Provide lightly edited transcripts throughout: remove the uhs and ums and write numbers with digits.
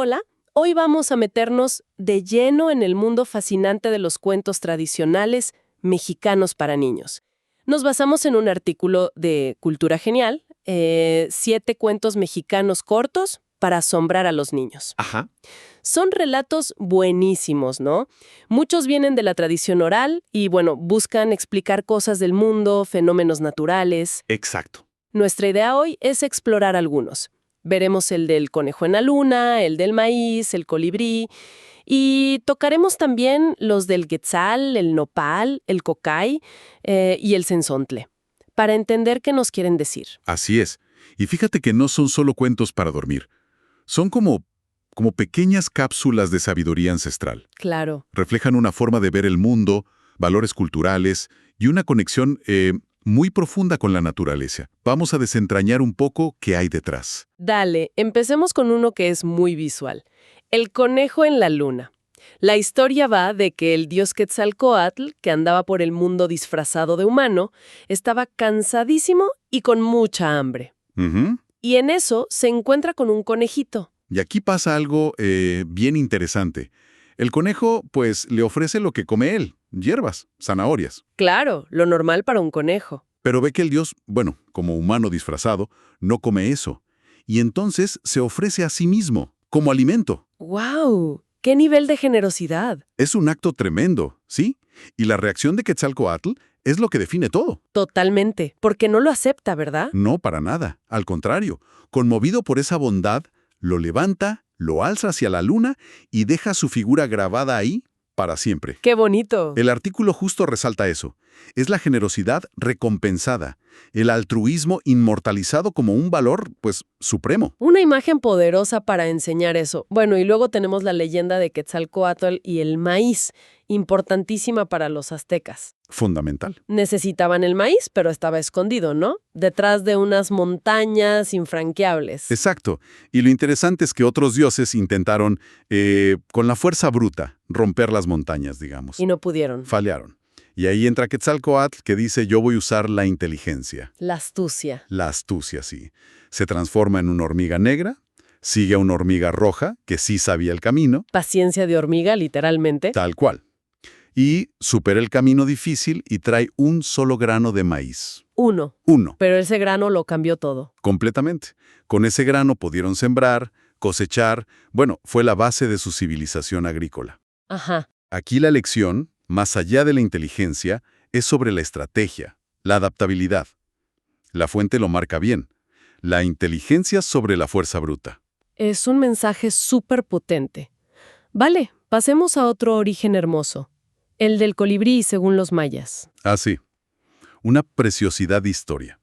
Hola, hoy vamos a meternos de lleno en el mundo fascinante de los cuentos tradicionales mexicanos para niños. Nos basamos en un artículo de Cultura Genial, 7 cuentos mexicanos cortos para asombrar a los niños. Ajá, Son relatos buenísimos, ¿no? Muchos vienen de la tradición oral y, bueno, buscan explicar cosas del mundo, fenómenos naturales. exacto. Nuestra idea hoy es explorar algunos. Veremos el del conejo en la luna, el del maíz, el colibrí, y tocaremos también los del quetzal, el nopal, el cocay y el cenzontle, para entender qué nos quieren decir. Así es. Y fíjate que no son solo cuentos para dormir. Son como pequeñas cápsulas de sabiduría ancestral. Claro. Reflejan una forma de ver el mundo, valores culturales y una conexión muy profunda con la naturaleza. Vamos a desentrañar un poco qué hay detrás. Dale, empecemos con uno que es muy visual. El conejo en la luna. La historia va de que el dios Quetzalcóatl, que andaba por el mundo disfrazado de humano, estaba cansadísimo y con mucha hambre. Ujú. Y en eso se encuentra con un conejito. Y aquí pasa algo bien interesante. El conejo, pues, le ofrece lo que come él, hierbas, zanahorias. Claro, lo normal para un conejo. Pero ve que el dios, bueno, como humano disfrazado, no come eso. Y entonces se ofrece a sí mismo, como alimento. ¡Guau! ¡Qué nivel de generosidad! Es un acto tremendo, ¿sí? Y la reacción de Quetzalcóatl es lo que define todo. Totalmente, porque no lo acepta, ¿verdad? No, para nada. Al contrario, conmovido por esa bondad, lo levanta, lo alza hacia la luna y deja su figura grabada ahí para siempre. ¡Qué bonito! El artículo justo resalta eso. Es la generosidad recompensada, el altruismo inmortalizado como un valor, pues, supremo. Una imagen poderosa para enseñar eso. Bueno, y luego tenemos la leyenda de Quetzalcóatl y el maíz, importantísima para los aztecas. Fundamental. Necesitaban el maíz, pero estaba escondido, ¿no? Detrás de unas montañas infranqueables. Exacto. Y lo interesante es que otros dioses intentaron, con la fuerza bruta, romper las montañas, digamos. Y no pudieron. Fallaron. Y ahí entra Quetzalcóatl, que dice, yo voy a usar la inteligencia. La astucia. La astucia, sí. Se transforma en una hormiga negra, sigue a una hormiga roja, que sí sabía el camino, Paciencia de hormiga, literalmente. tal cual. Y supera el camino difícil y trae un solo grano de maíz. Uno. Uno, Pero ese grano lo cambió todo. completamente. Con ese grano pudieron sembrar, cosechar, bueno, fue la base de su civilización agrícola. Ajá. Aquí la lección, más allá de la inteligencia, es sobre la estrategia, la adaptabilidad. La fuente lo marca bien. La inteligencia sobre la fuerza bruta. Es un mensaje súper potente. Vale, pasemos a otro origen hermoso. El del colibrí, según los mayas. Ah, sí. Una preciosidad de historia.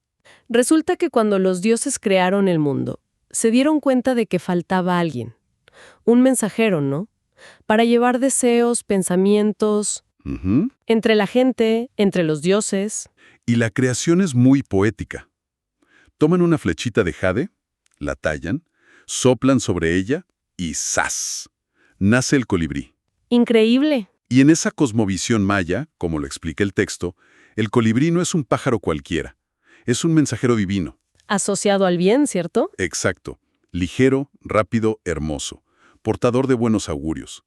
Resulta que cuando los dioses crearon el mundo, se dieron cuenta de que faltaba alguien. Un mensajero, ¿no? Para llevar deseos, pensamientos, Ujú. entre la gente, entre los dioses. Y la creación es muy poética. Toman una flechita de jade, la tallan, soplan sobre ella y ¡zas! Nace el colibrí. Increíble. Y en esa cosmovisión maya, como lo explica el texto, el colibrí no es un pájaro cualquiera. Es un mensajero divino. Asociado al bien, ¿cierto? Exacto. Ligero, rápido, hermoso. Portador de buenos augurios.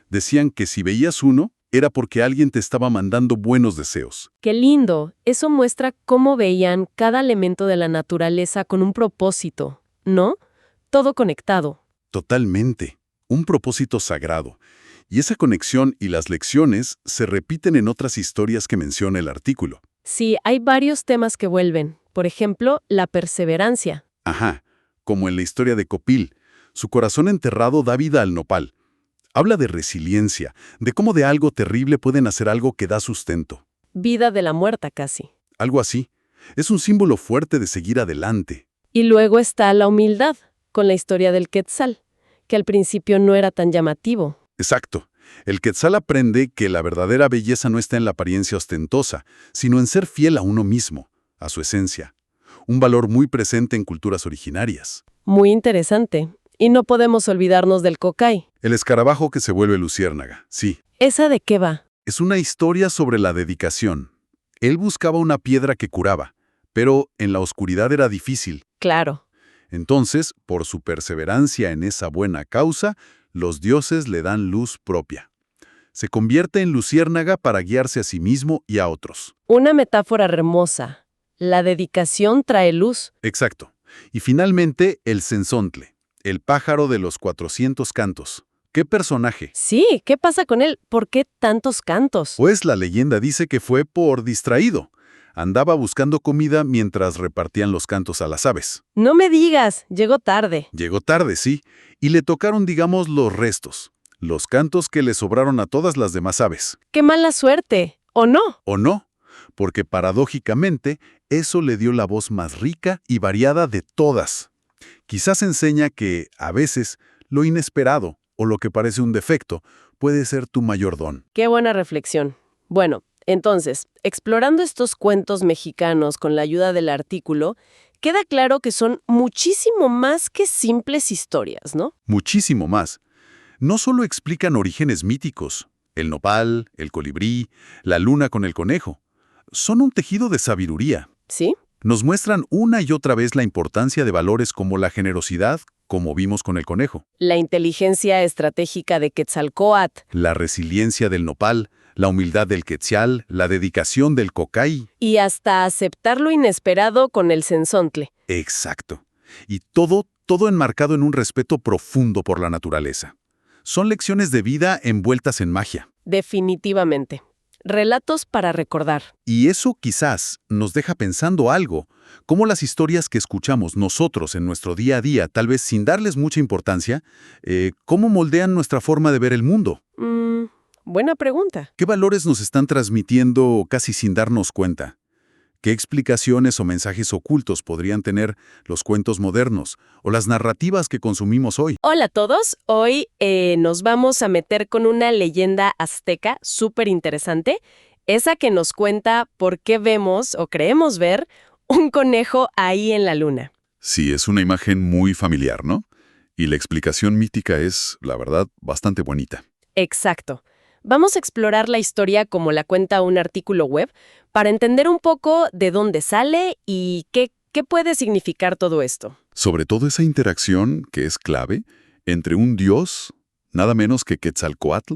Decían que si veías uno, era porque alguien te estaba mandando buenos deseos. Qué lindo. Eso muestra cómo veían cada elemento de la naturaleza con un propósito, ¿no? Todo conectado. Totalmente. Un propósito sagrado. Y esa conexión y las lecciones se repiten en otras historias que menciona el artículo. Sí, hay varios temas que vuelven. Por ejemplo, la perseverancia. Ajá, como en la historia de Copil. Su corazón enterrado da vida al nopal. Habla de resiliencia, de cómo de algo terrible pueden hacer algo que da sustento. Vida de la muerta casi. Algo así. Es un símbolo fuerte de seguir adelante. Y luego está la humildad, con la historia del Quetzal, que al principio no era tan llamativo. Exacto. El Quetzal aprende que la verdadera belleza no está en la apariencia ostentosa, sino en ser fiel a uno mismo, a su esencia. Un valor muy presente en culturas originarias. Muy interesante. Y no podemos olvidarnos del cocay. El escarabajo que se vuelve luciérnaga, sí. ¿Esa de qué va? Es una historia sobre la dedicación. Él buscaba una piedra que curaba, pero en la oscuridad era difícil. Claro. Entonces, por su perseverancia en esa buena causa, los dioses le dan luz propia. Se convierte en luciérnaga para guiarse a sí mismo y a otros. Una metáfora hermosa. La dedicación trae luz. Exacto. Y finalmente, el censontle, el pájaro de los 400 cantos. ¿Qué personaje? Sí, ¿qué pasa con él? ¿Por qué tantos cantos? Pues la leyenda dice que fue por distraído. Andaba buscando comida mientras repartían los cantos a las aves. No me digas, llegó tarde. Llegó tarde, sí, y le tocaron, digamos, los restos, los cantos que le sobraron a todas las demás aves. ¡Qué mala suerte! ¿O no? ¿O no? Porque paradójicamente, eso le dio la voz más rica y variada de todas. Quizás enseña que, a veces, lo inesperado o lo que parece un defecto puede ser tu mayor don. Qué buena reflexión. Bueno, entonces, explorando estos cuentos mexicanos con la ayuda del artículo, queda claro que son muchísimo más que simples historias, ¿no? Muchísimo más. No solo explican orígenes míticos, el nopal, el colibrí, la luna con el conejo. Son un tejido de sabiduría. ¿Sí? Nos muestran una y otra vez la importancia de valores como la generosidad, como vimos con el conejo, La inteligencia estratégica de Quetzalcóatl la resiliencia del nopal, la humildad del quetzal, la dedicación del cocay. y hasta aceptar lo inesperado con el censontle. Exacto. Y todo enmarcado en un respeto profundo por la naturaleza. Son lecciones de vida envueltas en magia. Definitivamente. Relatos para recordar. Y eso quizás nos deja pensando algo, cómo las historias que escuchamos nosotros en nuestro día a día, tal vez sin darles mucha importancia, cómo moldean nuestra forma de ver el mundo. Buena pregunta. ¿Qué valores nos están transmitiendo casi sin darnos cuenta? ¿Qué explicaciones o mensajes ocultos podrían tener los cuentos modernos o las narrativas que consumimos hoy? Hola a todos, hoy nos vamos a meter con una leyenda azteca súper interesante, esa que nos cuenta por qué vemos o creemos ver un conejo ahí en la luna. Sí, es una imagen muy familiar, ¿no? Y la explicación mítica es, la verdad, bastante bonita. Exacto. Vamos a explorar la historia como la cuenta un artículo web para entender un poco de dónde sale y qué puede significar todo esto. Sobre todo esa interacción, que es clave, entre un dios, nada menos que Quetzalcóatl,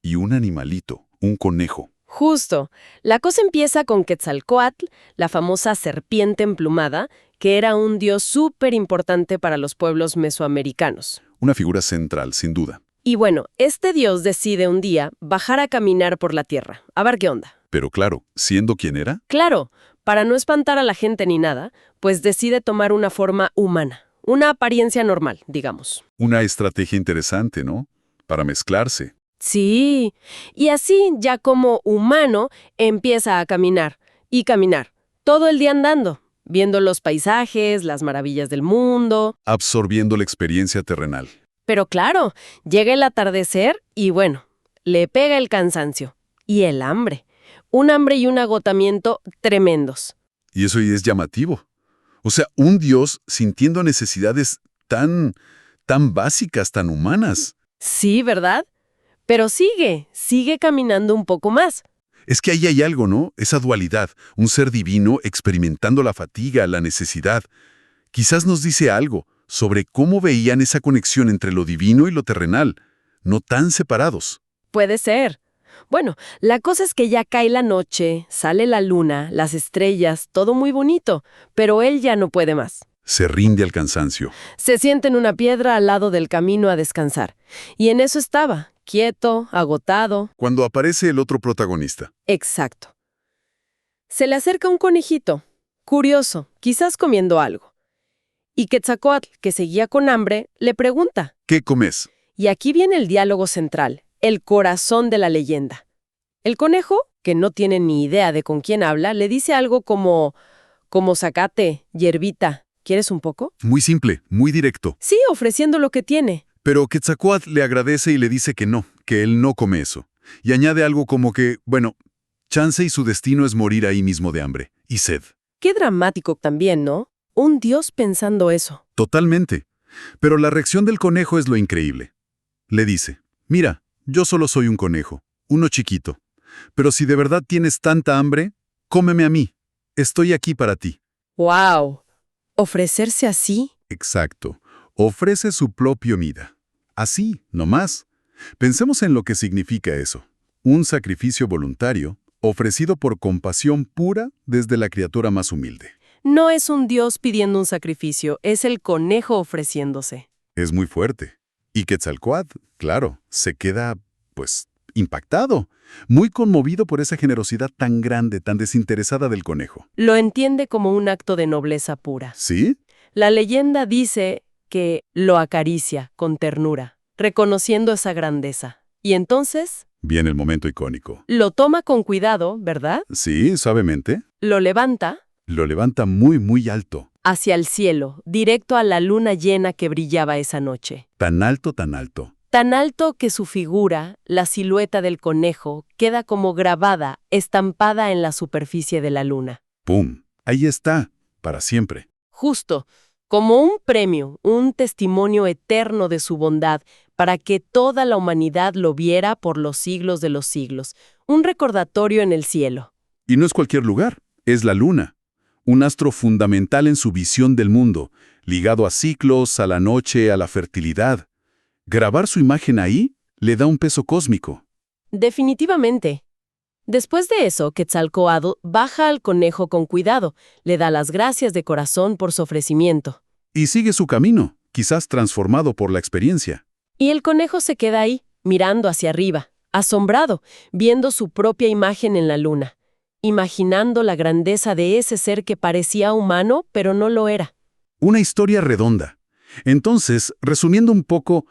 y un animalito, un conejo. Justo. La cosa empieza con Quetzalcóatl, la famosa serpiente emplumada, que era un dios súper importante para los pueblos mesoamericanos. Una figura central, sin duda. Y bueno, este dios decide un día bajar a caminar por la tierra, a ver qué onda. Pero claro, siendo quien era, Claro, para no espantar a la gente ni nada, pues decide tomar una forma humana, una apariencia normal, digamos. una estrategia interesante, ¿no? Para mezclarse. Sí, y así ya como humano empieza a caminar, y caminar, todo el día andando, viendo los paisajes, las maravillas del mundo. Absorbiendo la experiencia terrenal. Pero claro, llega el atardecer y bueno, le pega el cansancio y el hambre. Un hambre y un agotamiento tremendos. Y eso ya es llamativo. O sea, un dios sintiendo necesidades tan básicas, tan humanas. Sí, ¿verdad? Pero sigue caminando un poco más. Es que ahí hay algo, ¿no? Esa dualidad, un ser divino experimentando la fatiga, la necesidad. Quizás nos dice algo sobre cómo veían esa conexión entre lo divino y lo terrenal, no tan separados. Puede ser. Bueno, la cosa es que ya cae la noche, sale la luna, las estrellas, todo muy bonito, pero él ya no puede más. Se rinde al cansancio. Se sienta en una piedra al lado del camino a descansar. Y en eso estaba, quieto, agotado. Cuando aparece el otro protagonista. Exacto. Se le acerca un conejito, curioso, quizás comiendo algo. Y Quetzalcóatl, que seguía con hambre, le pregunta. ¿Qué comes? Y aquí viene el diálogo central, el corazón de la leyenda. El conejo, que no tiene ni idea de con quién habla, le dice algo como zacate, hierbita, ¿quieres un poco? Muy simple, muy directo. Sí, ofreciendo lo que tiene. Pero Quetzalcóatl le agradece y le dice que él no come eso. Y añade algo como que, bueno, chance y su destino es morir ahí mismo de hambre y sed. Qué dramático también, ¿no? Un dios pensando eso. Totalmente. Pero la reacción del conejo es lo increíble. Le dice, mira, yo solo soy un conejo, uno chiquito. Pero si de verdad tienes tanta hambre, cómeme a mí. Estoy aquí para ti. ¡Wow! ¿Ofrecerse así? Exacto. Ofrece su propia vida. Así, no más. Pensemos en lo que significa eso. Un sacrificio voluntario, ofrecido por compasión pura desde la criatura más humilde. No es un dios pidiendo un sacrificio, es el conejo ofreciéndose. Es muy fuerte. Y Quetzalcóatl, claro, se queda, pues, impactado, muy conmovido por esa generosidad tan grande, tan desinteresada del conejo. Lo entiende como un acto de nobleza pura. ¿Sí? La leyenda dice que lo acaricia con ternura, reconociendo esa grandeza. Y entonces Viene el momento icónico. lo toma con cuidado, ¿verdad? Sí, suavemente. Lo levanta Lo levanta muy, muy alto. hacia el cielo, directo a la luna llena que brillaba esa noche. Tan alto, tan alto. Tan alto que su figura, la silueta del conejo, queda como grabada, estampada en la superficie de la luna. ¡Pum! Ahí está, para siempre. Justo, como un premio, un testimonio eterno de su bondad, para que toda la humanidad lo viera por los siglos de los siglos. Un recordatorio en el cielo. Y no es cualquier lugar, es la luna. Un astro fundamental en su visión del mundo, ligado a ciclos, a la noche, a la fertilidad. Grabar su imagen ahí le da un peso cósmico. Definitivamente. Después de eso, Quetzalcóatl baja al conejo con cuidado, le da las gracias de corazón por su ofrecimiento. Y sigue su camino, quizás transformado por la experiencia. Y el conejo se queda ahí, mirando hacia arriba, asombrado, viendo su propia imagen en la luna, imaginando la grandeza de ese ser que parecía humano, pero no lo era. Una historia redonda. Entonces, resumiendo un poco,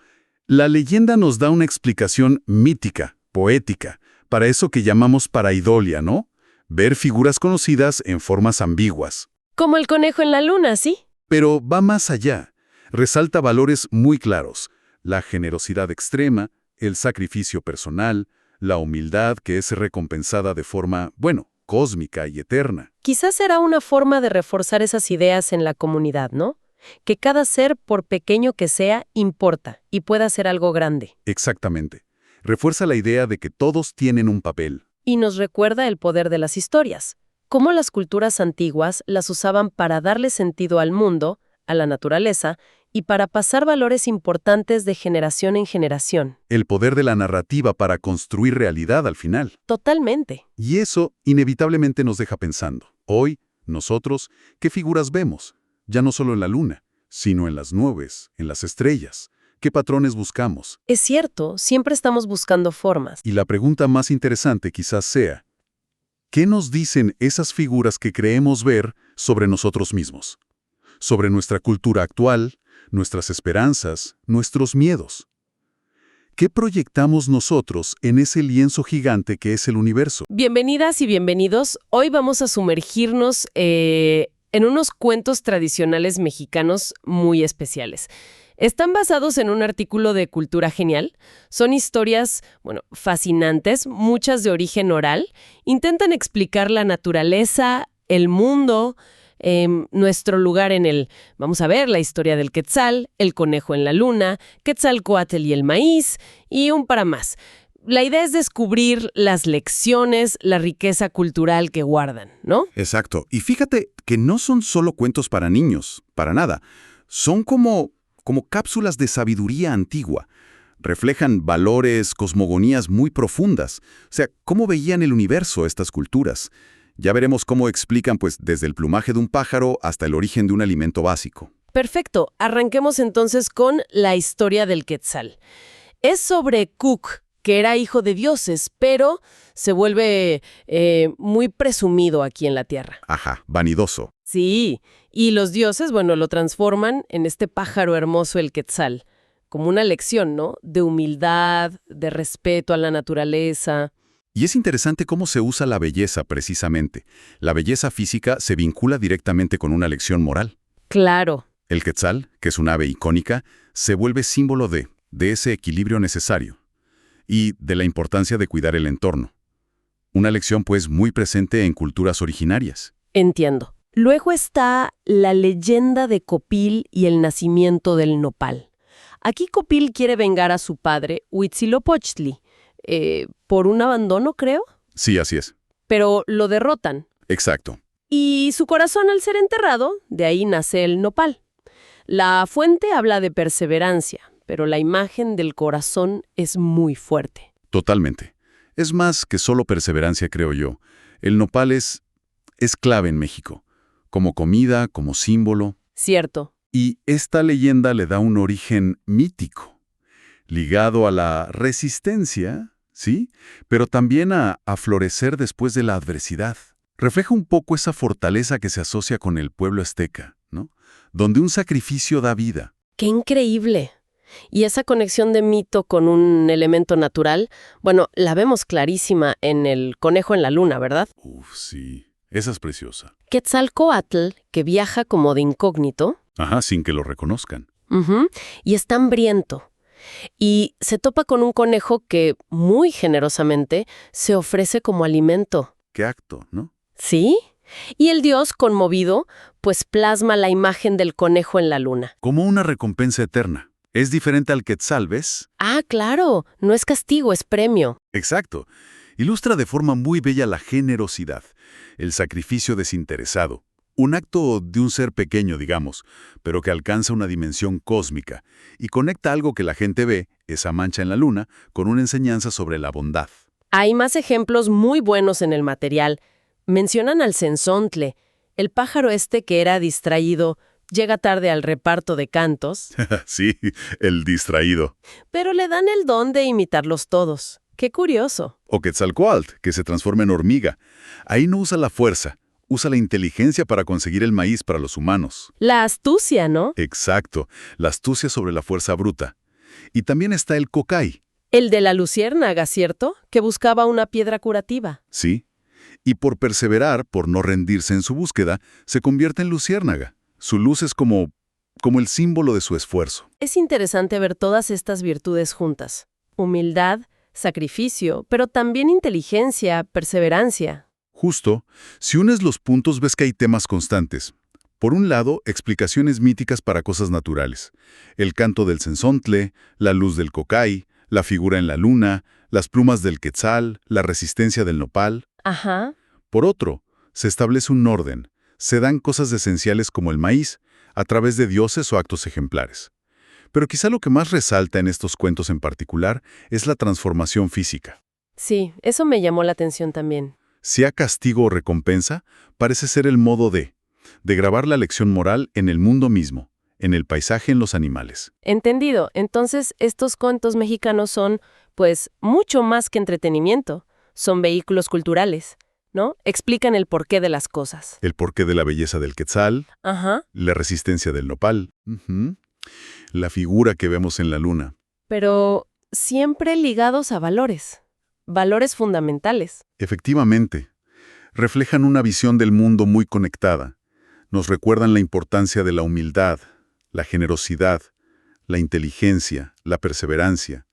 la leyenda nos da una explicación mítica, poética, para eso que llamamos pareidolia, ¿no? Ver figuras conocidas en formas ambiguas. Como el conejo en la luna, ¿sí? Pero va más allá. Resalta valores muy claros. La generosidad extrema, el sacrificio personal, la humildad que es recompensada de forma, bueno, cósmica y eterna. Quizás será una forma de reforzar esas ideas en la comunidad, ¿no? Que cada ser, por pequeño que sea, importa y pueda ser algo grande. Exactamente. Refuerza la idea de que todos tienen un papel. Y nos recuerda el poder de las historias, cómo las culturas antiguas las usaban para darle sentido al mundo, a la naturaleza, y para pasar valores importantes de generación en generación. El poder de la narrativa para construir realidad al final. Totalmente. Y eso inevitablemente nos deja pensando. Hoy, nosotros, ¿qué figuras vemos? Ya no solo en la luna, sino en las nubes, en las estrellas. ¿Qué patrones buscamos? Es cierto, siempre estamos buscando formas. Y la pregunta más interesante quizás sea, ¿qué nos dicen esas figuras que creemos ver sobre nosotros mismos? Sobre nuestra cultura actual, nuestras esperanzas, nuestros miedos. ¿Qué proyectamos nosotros en ese lienzo gigante que es el universo? Bienvenidas y bienvenidos. Hoy vamos a sumergirnos en unos cuentos tradicionales mexicanos muy especiales. Están basados en un artículo de Cultura Genial. Son historias, fascinantes, muchas de origen oral. Intentan explicar la naturaleza, el mundo, nuestro lugar en vamos a ver, la historia del Quetzal, el conejo en la luna, Quetzalcóatl y el maíz, y un para más. La idea es descubrir las lecciones, la riqueza cultural que guardan, ¿no? Exacto. Y fíjate que no son solo cuentos para niños, para nada. Son como cápsulas de sabiduría antigua. Reflejan valores, cosmogonías muy profundas. O sea, cómo veían el universo estas culturas. Ya veremos cómo explican, pues, desde el plumaje de un pájaro hasta el origen de un alimento básico. Perfecto. Arranquemos entonces con la historia del Quetzal. Es sobre Cuc, que era hijo de dioses, pero se vuelve muy presumido aquí en la Tierra. Ajá, vanidoso. Sí, y los dioses, lo transforman en este pájaro hermoso, el Quetzal, como una lección, ¿no? De humildad, de respeto a la naturaleza. Y es interesante cómo se usa la belleza precisamente. La belleza física se vincula directamente con una lección moral. Claro. El Quetzal, que es un ave icónica, se vuelve símbolo de ese equilibrio necesario y de la importancia de cuidar el entorno. Una lección, pues, muy presente en culturas originarias. Entiendo. Luego está la leyenda de Copil y el nacimiento del nopal. Aquí Copil quiere vengar a su padre, Huitzilopochtli, por un abandono, creo. Sí, así es. Pero lo derrotan. Exacto. Y su corazón, al ser enterrado, de ahí nace el nopal. La fuente habla de perseverancia, pero la imagen del corazón es muy fuerte. Totalmente. Es más que solo perseverancia, creo yo. El nopal es clave en México, como comida, como símbolo. Cierto. Y esta leyenda le da un origen mítico, ligado a la resistencia, ¿sí? Pero también a florecer después de la adversidad. Refleja un poco esa fortaleza que se asocia con el pueblo azteca, ¿no? Donde un sacrificio da vida. ¡Qué increíble! Y esa conexión de mito con un elemento natural, bueno, la vemos clarísima en el conejo en la luna, ¿verdad? Uf, sí. Esa es preciosa. Quetzalcóatl, que viaja como de incógnito, Ajá, sin que lo reconozcan. ujú, y está hambriento. Y se topa con un conejo que, muy generosamente, se ofrece como alimento. Qué acto, ¿no? ¿Sí? Y el dios, conmovido, pues plasma la imagen del conejo en la luna. Como una recompensa eterna. Es diferente al Quetzal, ¿ves? Ah, claro, no es castigo, es premio. Exacto. Ilustra de forma muy bella la generosidad, el sacrificio desinteresado. Un acto de un ser pequeño, digamos, pero que alcanza una dimensión cósmica y conecta algo que la gente ve, esa mancha en la luna, con una enseñanza sobre la bondad. Hay más ejemplos muy buenos en el material. Mencionan al cenzontle, el pájaro este que era distraído, llega tarde al reparto de cantos, Sí, el distraído. pero le dan el don de imitarlos todos. ¡Qué curioso! O Quetzalcóatl, que se transforma en hormiga. Ahí no usa la fuerza, usa la inteligencia para conseguir el maíz para los humanos. La astucia, ¿no? Exacto, la astucia sobre la fuerza bruta. Y también está el cocay, El de la luciérnaga, ¿cierto? Que buscaba una piedra curativa. ¿sí? Y por perseverar, por no rendirse en su búsqueda, se convierte en luciérnaga. Su luz es como el símbolo de su esfuerzo. Es interesante ver todas estas virtudes juntas. Humildad, sacrificio, pero también inteligencia, perseverancia. Justo, si unes los puntos ves que hay temas constantes. Por un lado, explicaciones míticas para cosas naturales. El canto del cenzontle, la luz del cocay, la figura en la luna, las plumas del quetzal, la resistencia del nopal. Ajá. Por otro, se establece un orden. Se dan cosas esenciales como el maíz, a través de dioses o actos ejemplares. Pero quizá lo que más resalta en estos cuentos en particular es la transformación física. Sí, eso me llamó la atención también. Sea castigo o recompensa, parece ser el modo de grabar la lección moral en el mundo mismo, en el paisaje, en los animales. Entendido. Entonces, estos cuentos mexicanos son, pues, mucho más que entretenimiento. Son vehículos culturales, ¿no? Explican el porqué de las cosas. El porqué de la belleza del quetzal, Ajá. la resistencia del nopal, la figura que vemos en la luna. Pero siempre ligados a valores. Valores fundamentales. Efectivamente, reflejan una visión del mundo muy conectada. Nos recuerdan la importancia de la humildad, la generosidad, la inteligencia, la perseverancia.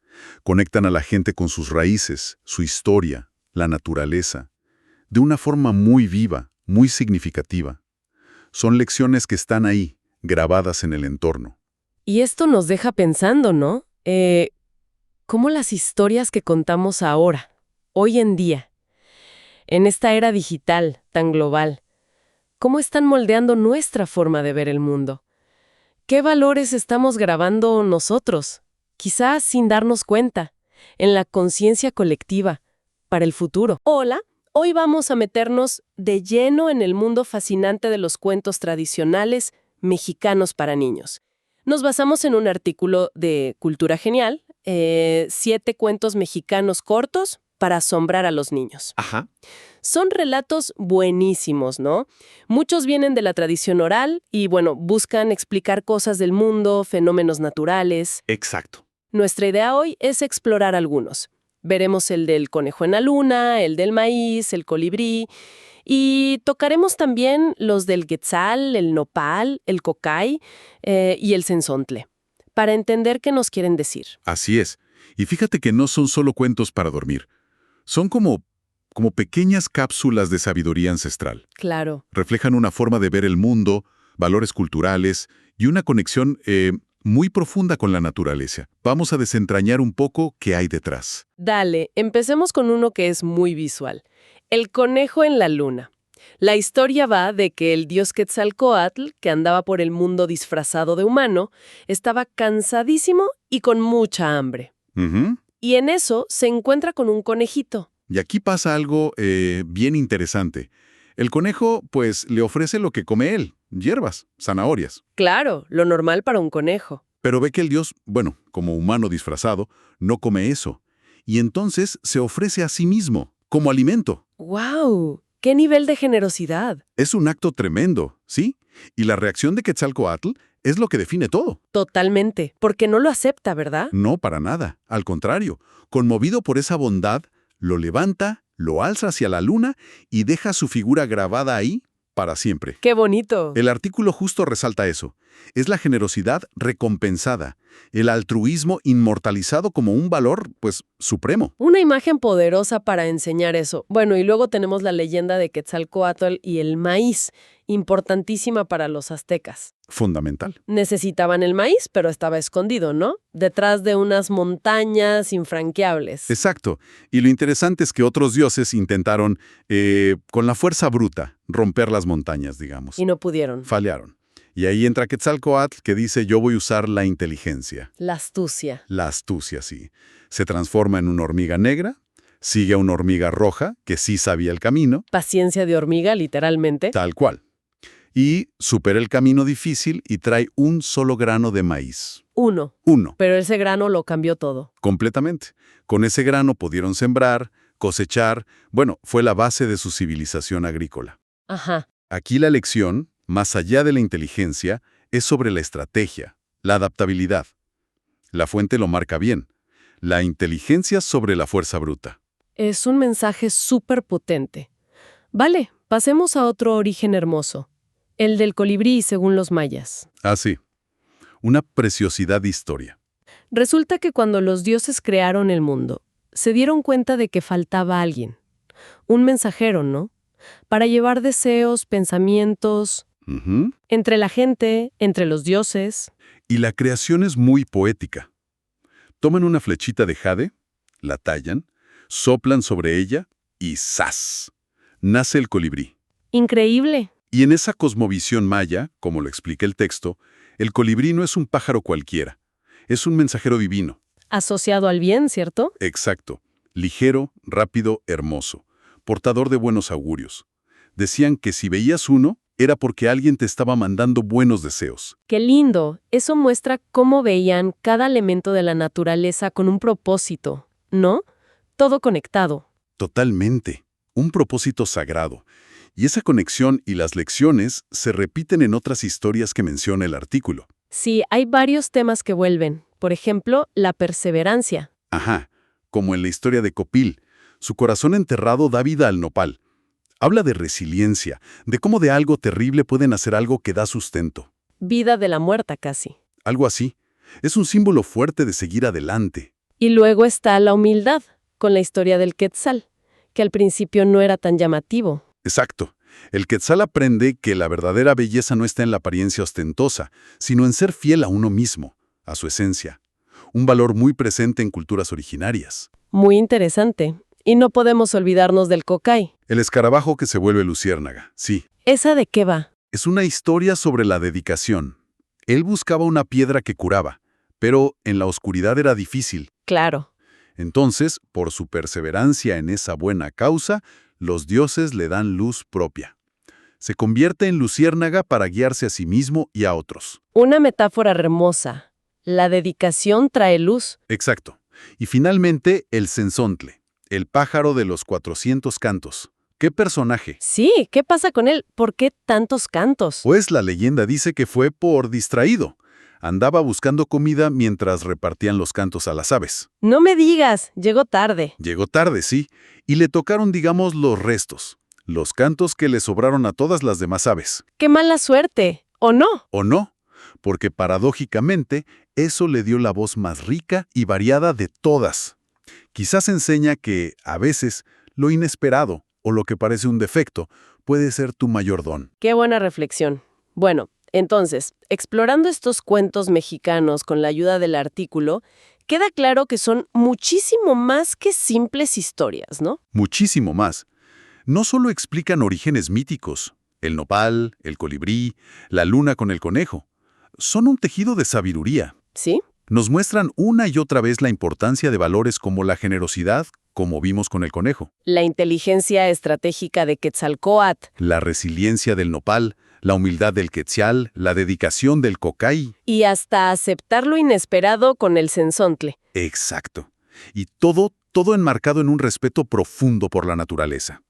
Conectan a la gente con sus raíces, su historia, la naturaleza, de una forma muy viva, muy significativa. Son lecciones que están ahí, grabadas en el entorno. Y esto nos deja pensando, ¿no? ¿Cómo las historias que contamos ahora, hoy en día, en esta era digital tan global, cómo están moldeando nuestra forma de ver el mundo? ¿Qué valores estamos grabando nosotros, quizás sin darnos cuenta, en la conciencia colectiva, para el futuro? Hola, hoy vamos a meternos de lleno en el mundo fascinante de los cuentos tradicionales mexicanos para niños. Nos basamos en un artículo de Cultura Genial, 7 cuentos mexicanos cortos para asombrar a los niños. Ajá. Son relatos buenísimos, ¿no? Muchos vienen de la tradición oral y, bueno, buscan explicar cosas del mundo, fenómenos naturales. Exacto. Nuestra idea hoy es explorar algunos. Veremos el del conejo en la luna, el del maíz, el colibrí, y tocaremos también los del quetzal, el nopal, el cocay y el cenzontle, para entender qué nos quieren decir. Así es. Y fíjate que no son solo cuentos para dormir. Son como pequeñas cápsulas de sabiduría ancestral. Claro. Reflejan una forma de ver el mundo, valores culturales y una conexión muy profunda con la naturaleza. Vamos a desentrañar un poco qué hay detrás. Dale, empecemos con uno que es muy visual. El conejo en la luna. La historia va de que el dios Quetzalcóatl, que andaba por el mundo disfrazado de humano, estaba cansadísimo y con mucha hambre. Ujú. Y en eso se encuentra con un conejito. Y aquí pasa algo bien interesante. El conejo, pues, le ofrece lo que come él, hierbas, zanahorias. Claro, lo normal para un conejo. Pero ve que el dios, bueno, como humano disfrazado, no come eso. Y entonces se ofrece a sí mismo, como alimento. ¡Guau! ¡Qué nivel de generosidad! Es un acto tremendo, ¿sí? Y la reacción de Quetzalcóatl es lo que define todo. Totalmente, porque no lo acepta, ¿verdad? No, para nada. Al contrario, conmovido por esa bondad, lo levanta, lo alza hacia la luna y deja su figura grabada ahí para siempre. ¡Qué bonito! El artículo justo resalta eso. Es la generosidad recompensada, el altruismo inmortalizado como un valor, pues, supremo. Una imagen poderosa para enseñar eso. Bueno, y luego tenemos la leyenda de Quetzalcóatl y el maíz, importantísima para los aztecas. Fundamental. Necesitaban el maíz, pero estaba escondido, ¿no? Detrás de unas montañas infranqueables. Exacto. Y lo interesante es que otros dioses intentaron, con la fuerza bruta, romper las montañas, digamos. Y no pudieron. Fallaron. Y ahí entra Quetzalcóatl, que dice, yo voy a usar la inteligencia. La astucia. La astucia, sí. Se transforma en una hormiga negra, sigue a una hormiga roja, que sí sabía el camino, Paciencia de hormiga, literalmente. tal cual. Y supera el camino difícil y trae un solo grano de maíz. Uno. Uno, Pero ese grano lo cambió todo. completamente. Con ese grano pudieron sembrar, cosechar, bueno, fue la base de su civilización agrícola. Ajá. Aquí la lección, más allá de la inteligencia, es sobre la estrategia, la adaptabilidad. La fuente lo marca bien. La inteligencia sobre la fuerza bruta. Es un mensaje súper potente. Vale, pasemos a otro origen hermoso. El del colibrí, según los mayas. Ah, sí. Una preciosidad de historia. Resulta que cuando los dioses crearon el mundo, se dieron cuenta de que faltaba alguien. Un mensajero, ¿no? Para llevar deseos, pensamientos, Ujú. entre la gente, entre los dioses. Y la creación es muy poética. Toman una flechita de jade, la tallan, soplan sobre ella y ¡zas! Nace el colibrí. Increíble. Y en esa cosmovisión maya, como lo explica el texto, el colibrí no es un pájaro cualquiera. Es un mensajero divino. Asociado al bien, ¿cierto? Exacto. Ligero, rápido, hermoso. Portador de buenos augurios. Decían que si veías uno, era porque alguien te estaba mandando buenos deseos. Qué lindo. Eso muestra cómo veían cada elemento de la naturaleza con un propósito, ¿no? Todo conectado. Totalmente. Un propósito sagrado. Y esa conexión y las lecciones se repiten en otras historias que menciona el artículo. Sí, hay varios temas que vuelven. Por ejemplo, la perseverancia. Ajá, como en la historia de Copil. Su corazón enterrado da vida al nopal. Habla de resiliencia, de cómo de algo terrible pueden hacer algo que da sustento. Vida de la muerta casi. Algo así. Es un símbolo fuerte de seguir adelante. Y luego está la humildad, con la historia del Quetzal, que al principio no era tan llamativo. Exacto. El Quetzal aprende que la verdadera belleza no está en la apariencia ostentosa, sino en ser fiel a uno mismo, a su esencia. Un valor muy presente en culturas originarias. Muy interesante. Y no podemos olvidarnos del Cocay. El escarabajo que se vuelve luciérnaga, sí. ¿Esa de qué va? Es una historia sobre la dedicación. Él buscaba una piedra que curaba, pero en la oscuridad era difícil. Claro. Entonces, por su perseverancia en esa buena causa, los dioses le dan luz propia. Se convierte en luciérnaga para guiarse a sí mismo y a otros. Una metáfora hermosa. La dedicación trae luz. Exacto. Y finalmente, el cenzontle, el pájaro de los 400 cantos. ¿Qué personaje? Sí, ¿qué pasa con él? ¿Por qué tantos cantos? Pues la leyenda dice que fue por distraído. Andaba buscando comida mientras repartían los cantos a las aves. No me digas, llegó tarde. Llegó tarde, sí, y le tocaron, digamos, los restos, los cantos que le sobraron a todas las demás aves. ¡Qué mala suerte! ¿O no? ¿O no? Porque paradójicamente, eso le dio la voz más rica y variada de todas. Quizás enseña que, a veces, lo inesperado o lo que parece un defecto puede ser tu mayor don. Qué buena reflexión. Bueno, entonces, explorando estos cuentos mexicanos con la ayuda del artículo, queda claro que son muchísimo más que simples historias, ¿no? Muchísimo más. no solo explican orígenes míticos, el nopal, el colibrí, la luna con el conejo. Son un tejido de sabiduría. ¿Sí? Nos muestran una y otra vez la importancia de valores como la generosidad, como vimos con el conejo, La inteligencia estratégica de Quetzalcóatl. la resiliencia del nopal, la humildad del quetzal, la dedicación del cocay. Y hasta aceptar lo inesperado con el cenzontle. Exacto. Y todo enmarcado en un respeto profundo por la naturaleza.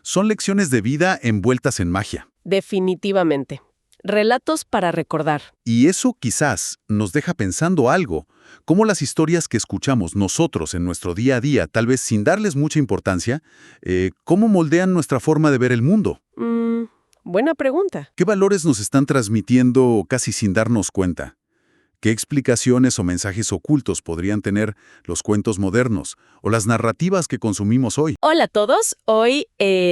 Son lecciones de vida envueltas en magia. Definitivamente. Relatos para recordar. Y eso quizás nos deja pensando algo, cómo las historias que escuchamos nosotros en nuestro día a día, tal vez sin darles mucha importancia, cómo moldean nuestra forma de ver el mundo. Buena pregunta. ¿Qué valores nos están transmitiendo casi sin darnos cuenta? ¿Qué explicaciones o mensajes ocultos podrían tener los cuentos modernos o las narrativas que consumimos hoy? Hola a todos, hoy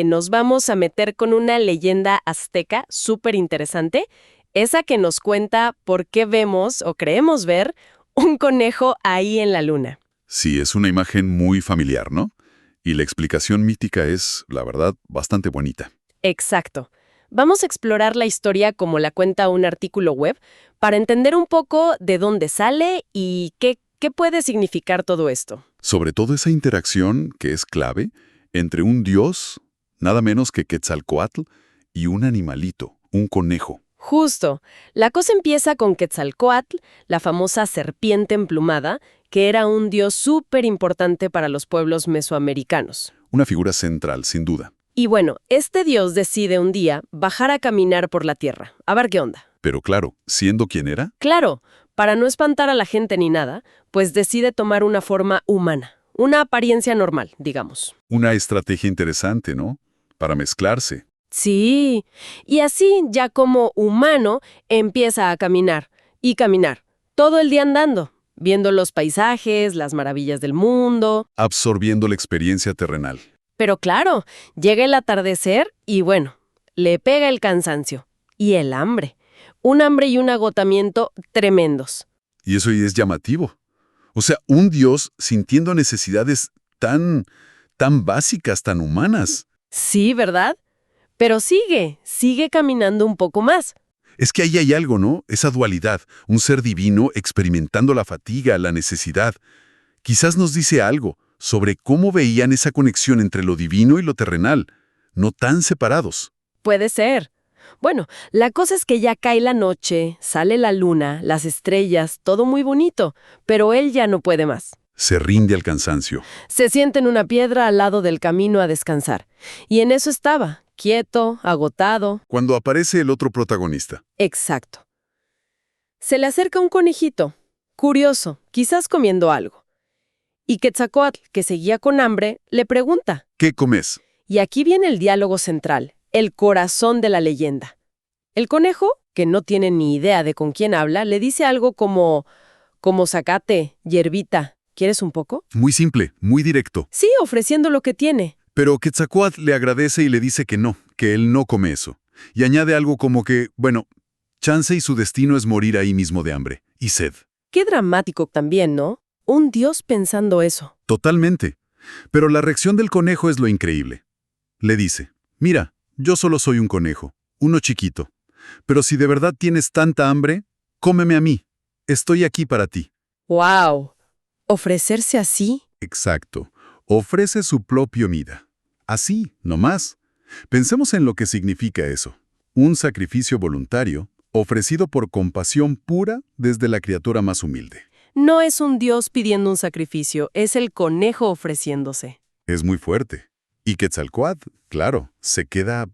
nos vamos a meter con una leyenda azteca súper interesante, esa que nos cuenta por qué vemos o creemos ver un conejo ahí en la luna. Sí, es una imagen muy familiar, ¿no? Y la explicación mítica es, la verdad, bastante bonita. Exacto. Vamos a explorar la historia como la cuenta un artículo web para entender un poco de dónde sale y qué puede significar todo esto. Sobre todo esa interacción, que es clave, entre un dios, nada menos que Quetzalcóatl, y un animalito, un conejo. Justo. La cosa empieza con Quetzalcóatl, la famosa serpiente emplumada, que era un dios súper importante para los pueblos mesoamericanos. Una figura central, sin duda. Y bueno, este dios decide un día bajar a caminar por la tierra, a ver qué onda. Pero claro, siendo quien era, Claro, para no espantar a la gente ni nada, pues decide tomar una forma humana, una apariencia normal, digamos. una estrategia interesante, ¿no? Para mezclarse. Sí, y así ya como humano empieza a caminar, y caminar, todo el día andando, viendo los paisajes, las maravillas del mundo. Absorbiendo la experiencia terrenal. Pero claro, llega el atardecer y bueno, le pega el cansancio y el hambre. Un hambre y un agotamiento tremendos. Y eso ya es llamativo. O sea, un dios sintiendo necesidades tan básicas, tan humanas. Sí, ¿verdad? Pero sigue caminando un poco más. Es que ahí hay algo, ¿no? Esa dualidad, un ser divino experimentando la fatiga, la necesidad. Quizás nos dice algo sobre cómo veían esa conexión entre lo divino y lo terrenal, no tan separados. Puede ser. Bueno, la cosa es que ya cae la noche, sale la luna, las estrellas, todo muy bonito, pero él ya no puede más. Se rinde al cansancio. Se sienta en una piedra al lado del camino a descansar. Y en eso estaba, quieto, agotado. Cuando aparece el otro protagonista. Exacto. Se le acerca un conejito, curioso, quizás comiendo algo. Y Quetzalcóatl, que seguía con hambre, le pregunta. ¿Qué comes? Y aquí viene el diálogo central, el corazón de la leyenda. El conejo, que no tiene ni idea de con quién habla, le dice algo como zacate, hierbita, ¿quieres un poco? Muy simple, muy directo. Sí, ofreciendo lo que tiene. Pero Quetzalcóatl le agradece y le dice que él no come eso. Y añade algo como que, bueno, chance y su destino es morir ahí mismo de hambre y sed. Qué dramático también, ¿no? Un dios pensando eso. Totalmente. Pero la reacción del conejo es lo increíble. Le dice, mira, yo solo soy un conejo, uno chiquito. Pero si de verdad tienes tanta hambre, cómeme a mí. Estoy aquí para ti. ¡Wow! ¿Ofrecerse así? Exacto. Ofrece su propia vida. Así, no más. Pensemos en lo que significa eso. Un sacrificio voluntario, ofrecido por compasión pura desde la criatura más humilde. No es un dios pidiendo un sacrificio, es el conejo ofreciéndose. Es muy fuerte. Y Quetzalcóatl, claro, se queda,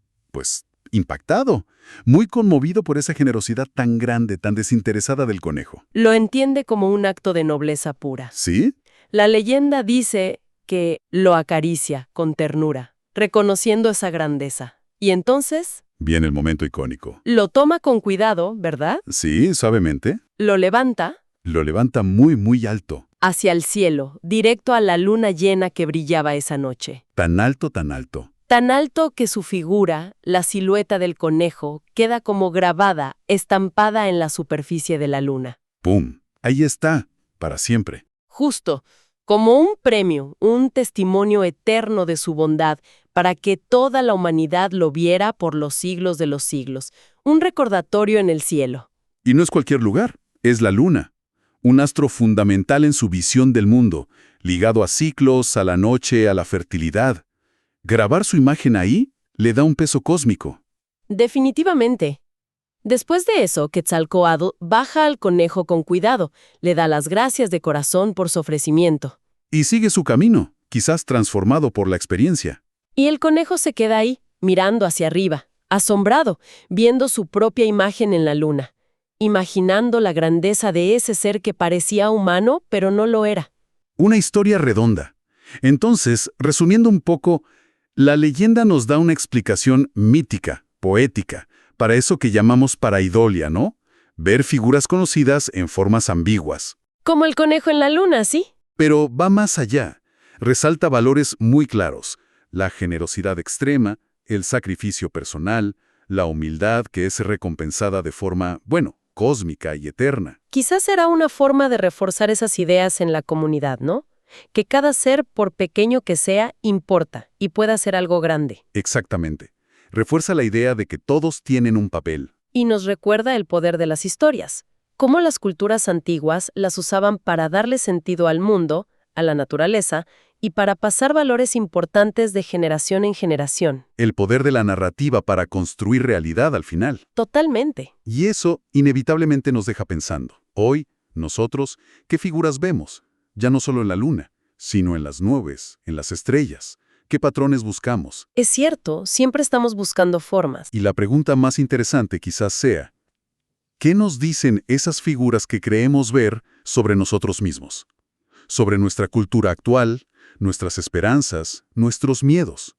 impactado, muy conmovido por esa generosidad tan grande, tan desinteresada del conejo. Lo entiende como un acto de nobleza pura. ¿Sí? La leyenda dice que lo acaricia con ternura, reconociendo esa grandeza. Y entonces Viene el momento icónico. lo toma con cuidado, ¿verdad? Sí, suavemente. Lo levanta Lo levanta muy, muy alto. hacia el cielo, directo a la luna llena que brillaba esa noche. Tan alto, tan alto. Tan alto que su figura, la silueta del conejo, queda como grabada, estampada en la superficie de la luna. ¡Pum! Ahí está, para siempre. Justo, como un premio, un testimonio eterno de su bondad para que toda la humanidad lo viera por los siglos de los siglos. Un recordatorio en el cielo. Y no es cualquier lugar, es la Luna, un astro fundamental en su visión del mundo, ligado a ciclos, a la noche, a la fertilidad. Grabar su imagen ahí le da un peso cósmico. Definitivamente. Después de eso, Quetzalcóatl baja al conejo con cuidado, le da las gracias de corazón por su ofrecimiento. Y sigue su camino, quizás transformado por la experiencia. Y el conejo se queda ahí, mirando hacia arriba, asombrado, viendo su propia imagen en la luna, imaginando la grandeza de ese ser que parecía humano, pero no lo era. Una historia redonda. Entonces, resumiendo un poco, la leyenda nos da una explicación mítica, poética, para eso que llamamos pareidolia, ¿no? Ver figuras conocidas en formas ambiguas. Como el conejo en la luna, ¿sí? Pero va más allá. Resalta valores muy claros. La generosidad extrema, el sacrificio personal, la humildad que es recompensada de forma, cósmica y eterna. Quizás será una forma de reforzar esas ideas en la comunidad, ¿no? Que cada ser, por pequeño que sea, importa y pueda hacer algo grande. Exactamente. Refuerza la idea de que todos tienen un papel. Y nos recuerda el poder de las historias. Cómo las culturas antiguas las usaban para darle sentido al mundo, a la naturaleza, y para pasar valores importantes de generación en generación. El poder de la narrativa para construir realidad al final. Totalmente. Y eso inevitablemente nos deja pensando. Hoy, nosotros, ¿qué figuras vemos? Ya no solo en la luna, sino en las nubes, en las estrellas. ¿Qué patrones buscamos? Es cierto, siempre estamos buscando formas. Y la pregunta más interesante quizás sea, ¿qué nos dicen esas figuras que creemos ver sobre nosotros mismos? Sobre nuestra cultura actual, nuestras esperanzas, nuestros miedos.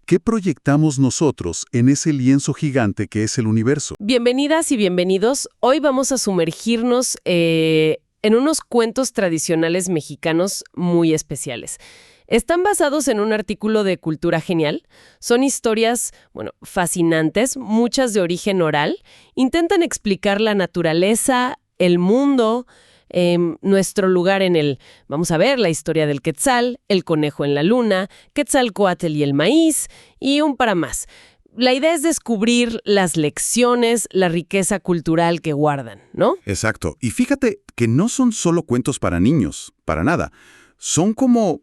¿Qué proyectamos nosotros en ese lienzo gigante que es el universo? Bienvenidas y bienvenidos. Hoy vamos a sumergirnos en unos cuentos tradicionales mexicanos muy especiales. Están basados en un artículo de Cultura Genial. Son historias, fascinantes, muchas de origen oral. Intentan explicar la naturaleza, el mundo, nuestro lugar en el... Vamos a ver la historia del Quetzal, el conejo en la luna, Quetzalcóatl y el maíz, y un para más. La idea es descubrir las lecciones, la riqueza cultural que guardan, ¿no? Exacto. Y fíjate que no son solo cuentos para niños, para nada. Son como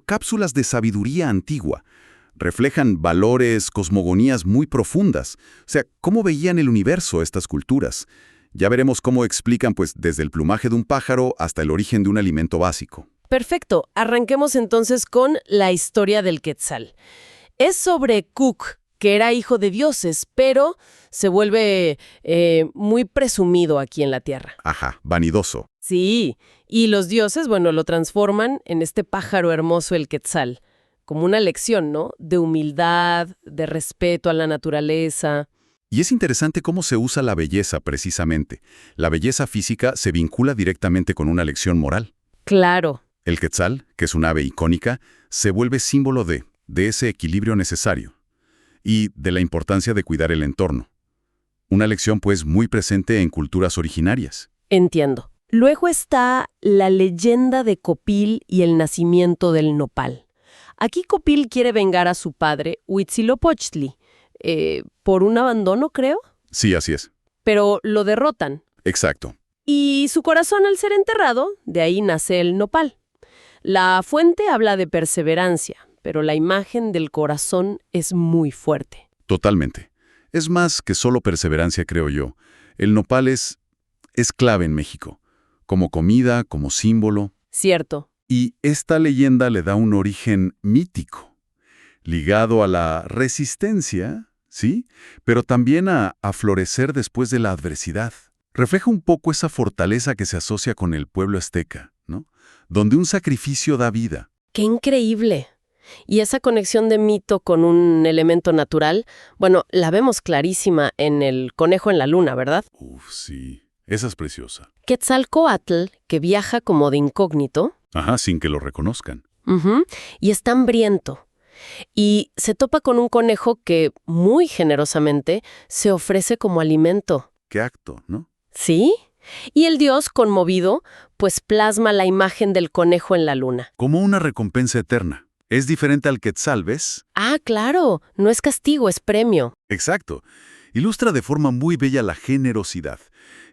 cápsulas de sabiduría antigua. Reflejan valores, cosmogonías muy profundas. O sea, cómo veían el universo estas culturas. Ya veremos cómo explican, desde el plumaje de un pájaro hasta el origen de un alimento básico. Perfecto. Arranquemos entonces con la historia del Quetzal. Es sobre Cuc, que era hijo de dioses, pero se vuelve muy presumido aquí en la Tierra. Ajá, vanidoso. Sí, y los dioses, lo transforman en este pájaro hermoso, el Quetzal, como una lección, ¿no? De humildad, de respeto a la naturaleza. Y es interesante cómo se usa la belleza precisamente. La belleza física se vincula directamente con una lección moral. Claro. El Quetzal, que es un ave icónica, se vuelve símbolo de ese equilibrio necesario y de la importancia de cuidar el entorno. Una lección, muy presente en culturas originarias. Entiendo. Luego está la leyenda de Copil y el nacimiento del nopal. Aquí Copil quiere vengar a su padre, Huitzilopochtli, por un abandono, creo. Sí, así es. Pero lo derrotan. Exacto. Y su corazón al ser enterrado, de ahí nace el nopal. La fuente habla de perseverancia, pero la imagen del corazón es muy fuerte. Totalmente. Es más que solo perseverancia, creo yo. El nopal es clave en México, como comida, como símbolo. Cierto. Y esta leyenda le da un origen mítico, ligado a la resistencia, ¿sí? Pero también a florecer después de la adversidad. Refleja un poco esa fortaleza que se asocia con el pueblo azteca, ¿no? Donde un sacrificio da vida. ¡Qué increíble! Y esa conexión de mito con un elemento natural, la vemos clarísima en el conejo en la luna, ¿verdad? Uf, sí. Esa es preciosa. Quetzalcóatl, que viaja como de incógnito. Ajá, sin que lo reconozcan. Y está hambriento. Y se topa con un conejo que, muy generosamente, se ofrece como alimento. Qué acto, ¿no? ¿Sí? Y el dios, conmovido, plasma la imagen del conejo en la luna. Como una recompensa eterna. Es diferente al Quetzal, ¿ves? Ah, claro, no es castigo, es premio. Exacto. Ilustra de forma muy bella la generosidad,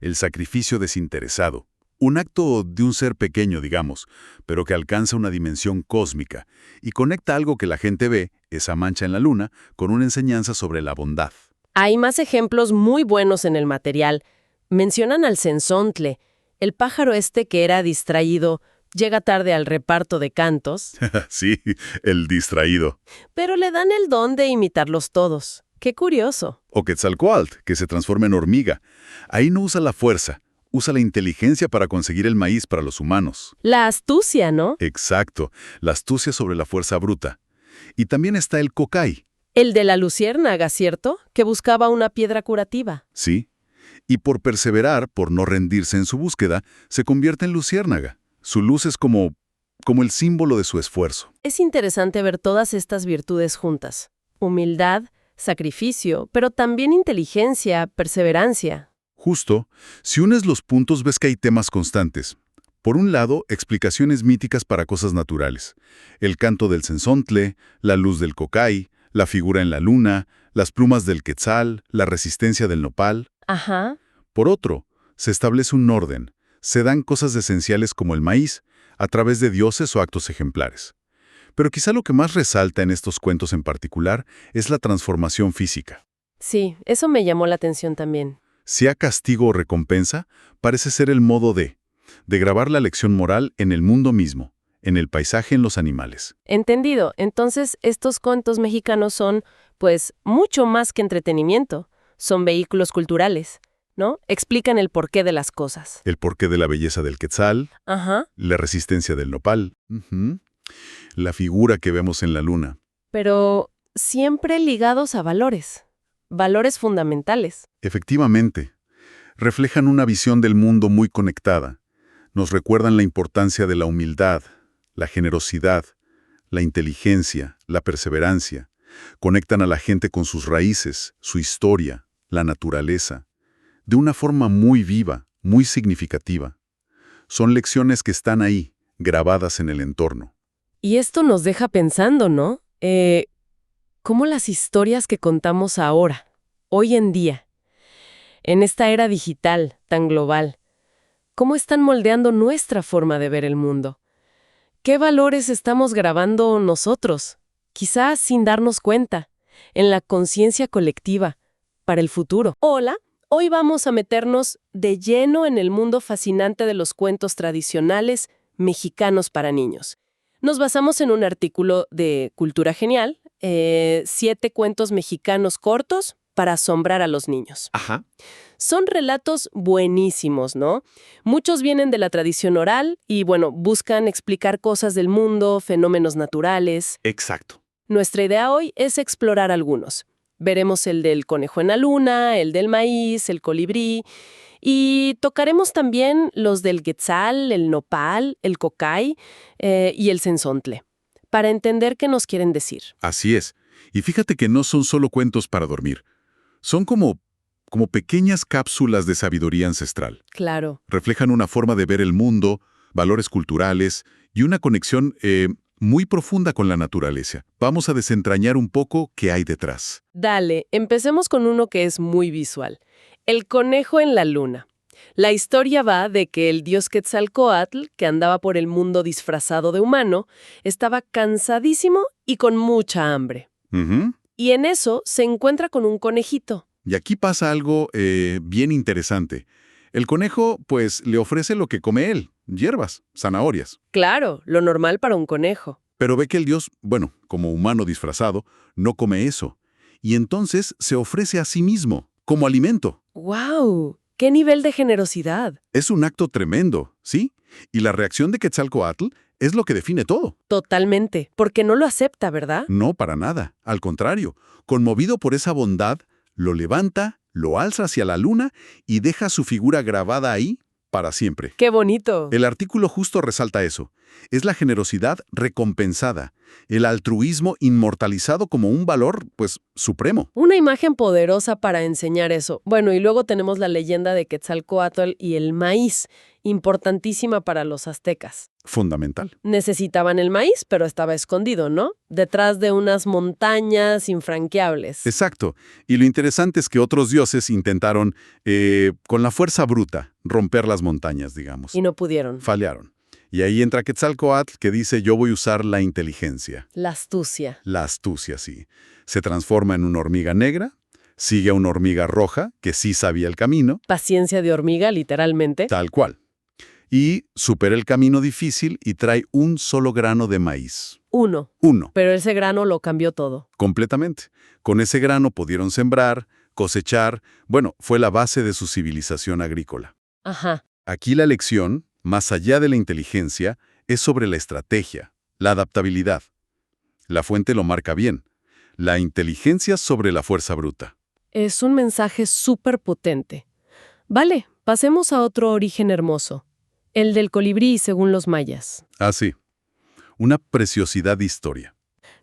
el sacrificio desinteresado. Un acto de un ser pequeño, digamos, pero que alcanza una dimensión cósmica y conecta algo que la gente ve, esa mancha en la luna, con una enseñanza sobre la bondad. Hay más ejemplos muy buenos en el material. Mencionan al cenzontle, el pájaro este que era distraído, llega tarde al reparto de cantos, Sí, el distraído. pero le dan el don de imitarlos todos. ¡Qué curioso! O Quetzalcóatl, que se transforma en hormiga. Ahí no usa la fuerza, usa la inteligencia para conseguir el maíz para los humanos. La astucia, ¿no? Exacto, la astucia sobre la fuerza bruta. Y también está el Cocay, El de la luciérnaga, ¿cierto? Que buscaba una piedra curativa. ¿sí? Y por perseverar, por no rendirse en su búsqueda, se convierte en luciérnaga. Su luz es como el símbolo de su esfuerzo. Es interesante ver todas estas virtudes juntas. Humildad, sacrificio, pero también inteligencia, perseverancia. Justo, si unes los puntos ves que hay temas constantes. Por un lado, explicaciones míticas para cosas naturales. El canto del cenzontle, la luz del cocay, la figura en la luna, las plumas del quetzal, la resistencia del nopal. Ajá. Por otro, se establece un orden. Se dan cosas esenciales como el maíz, a través de dioses o actos ejemplares. Pero quizá lo que más resalta en estos cuentos en particular es la transformación física. Sí, eso me llamó la atención también. Sea castigo o recompensa, parece ser el modo de grabar la lección moral en el mundo mismo, en el paisaje, en los animales. Entendido. Entonces, estos cuentos mexicanos son, pues, mucho más que entretenimiento. Son vehículos culturales, ¿no? Explican el porqué de las cosas. El porqué de la belleza del quetzal, Ajá. la resistencia del nopal, la figura que vemos en la luna. Pero siempre ligados a valores. Valores fundamentales. Efectivamente, reflejan una visión del mundo muy conectada. Nos recuerdan la importancia de la humildad, la generosidad, la inteligencia, la perseverancia. Conectan a la gente con sus raíces, su historia, la naturaleza, de una forma muy viva, muy significativa. Son lecciones que están ahí, grabadas en el entorno. Y esto nos deja pensando, ¿no? ¿Cómo las historias que contamos ahora, hoy en día, en esta era digital tan global, cómo están moldeando nuestra forma de ver el mundo? ¿Qué valores estamos grabando nosotros? Quizás sin darnos cuenta, en la conciencia colectiva, para el futuro. Hola, hoy vamos a meternos de lleno en el mundo fascinante de los cuentos tradicionales mexicanos para niños. Nos basamos en un artículo de Cultura Genial, 7 cuentos mexicanos cortos para asombrar a los niños. Ajá. Son relatos buenísimos, ¿no? Muchos vienen de la tradición oral y, bueno, buscan explicar cosas del mundo, fenómenos naturales. Exacto. Nuestra idea hoy es explorar algunos. Veremos el del conejo en la luna, el del maíz, el colibrí, y tocaremos también los del quetzal, el nopal, el cocay y el cenzontle, para entender qué nos quieren decir. Así es. Y fíjate que no son solo cuentos para dormir. Son como pequeñas cápsulas de sabiduría ancestral. Claro. Reflejan una forma de ver el mundo, valores culturales y una conexión muy profunda con la naturaleza. Vamos a desentrañar un poco qué hay detrás. Dale, empecemos con uno que es muy visual. El conejo en la luna. La historia va de que el dios Quetzalcóatl, que andaba por el mundo disfrazado de humano, estaba cansadísimo y con mucha hambre. Ujú. Y en eso se encuentra con un conejito. Y aquí pasa algo bien interesante. El conejo, pues, le ofrece lo que come él, hierbas, zanahorias. Claro, lo normal para un conejo. Pero ve que el dios, bueno, como humano disfrazado, no come eso. Y entonces se ofrece a sí mismo, como alimento. ¡Guau! ¡Qué nivel de generosidad! Es un acto tremendo, ¿sí? Y la reacción de Quetzalcóatl es lo que define todo. Totalmente, porque no lo acepta, ¿verdad? No, para nada. Al contrario, conmovido por esa bondad, lo levanta, lo alza hacia la luna y deja su figura grabada ahí para siempre. ¡Qué bonito! El artículo justo resalta eso. Es la generosidad recompensada, el altruismo inmortalizado como un valor, pues, supremo. Una imagen poderosa para enseñar eso. Bueno, y luego tenemos la leyenda de Quetzalcóatl y el maíz, importantísima para los aztecas. Fundamental. Necesitaban el maíz, pero estaba escondido, ¿no? Detrás de unas montañas infranqueables. Exacto. Y lo interesante es que otros dioses intentaron, con la fuerza bruta, romper las montañas, digamos. Y no pudieron. Fallaron. Y ahí entra Quetzalcóatl, que dice, yo voy a usar la inteligencia. La astucia. La astucia, sí. Se transforma en una hormiga negra, sigue a una hormiga roja, que sí sabía el camino, Paciencia de hormiga, literalmente. tal cual. Y supera el camino difícil y trae un solo grano de maíz. Uno. Uno, Pero ese grano lo cambió todo. completamente. Con ese grano pudieron sembrar, cosechar, bueno, fue la base de su civilización agrícola. Ajá. Aquí la lección, más allá de la inteligencia, es sobre la estrategia, la adaptabilidad. La fuente lo marca bien. La inteligencia sobre la fuerza bruta. Es un mensaje súper potente. Vale, pasemos a otro origen hermoso. El del colibrí, según los mayas. Así. Una preciosidad de historia.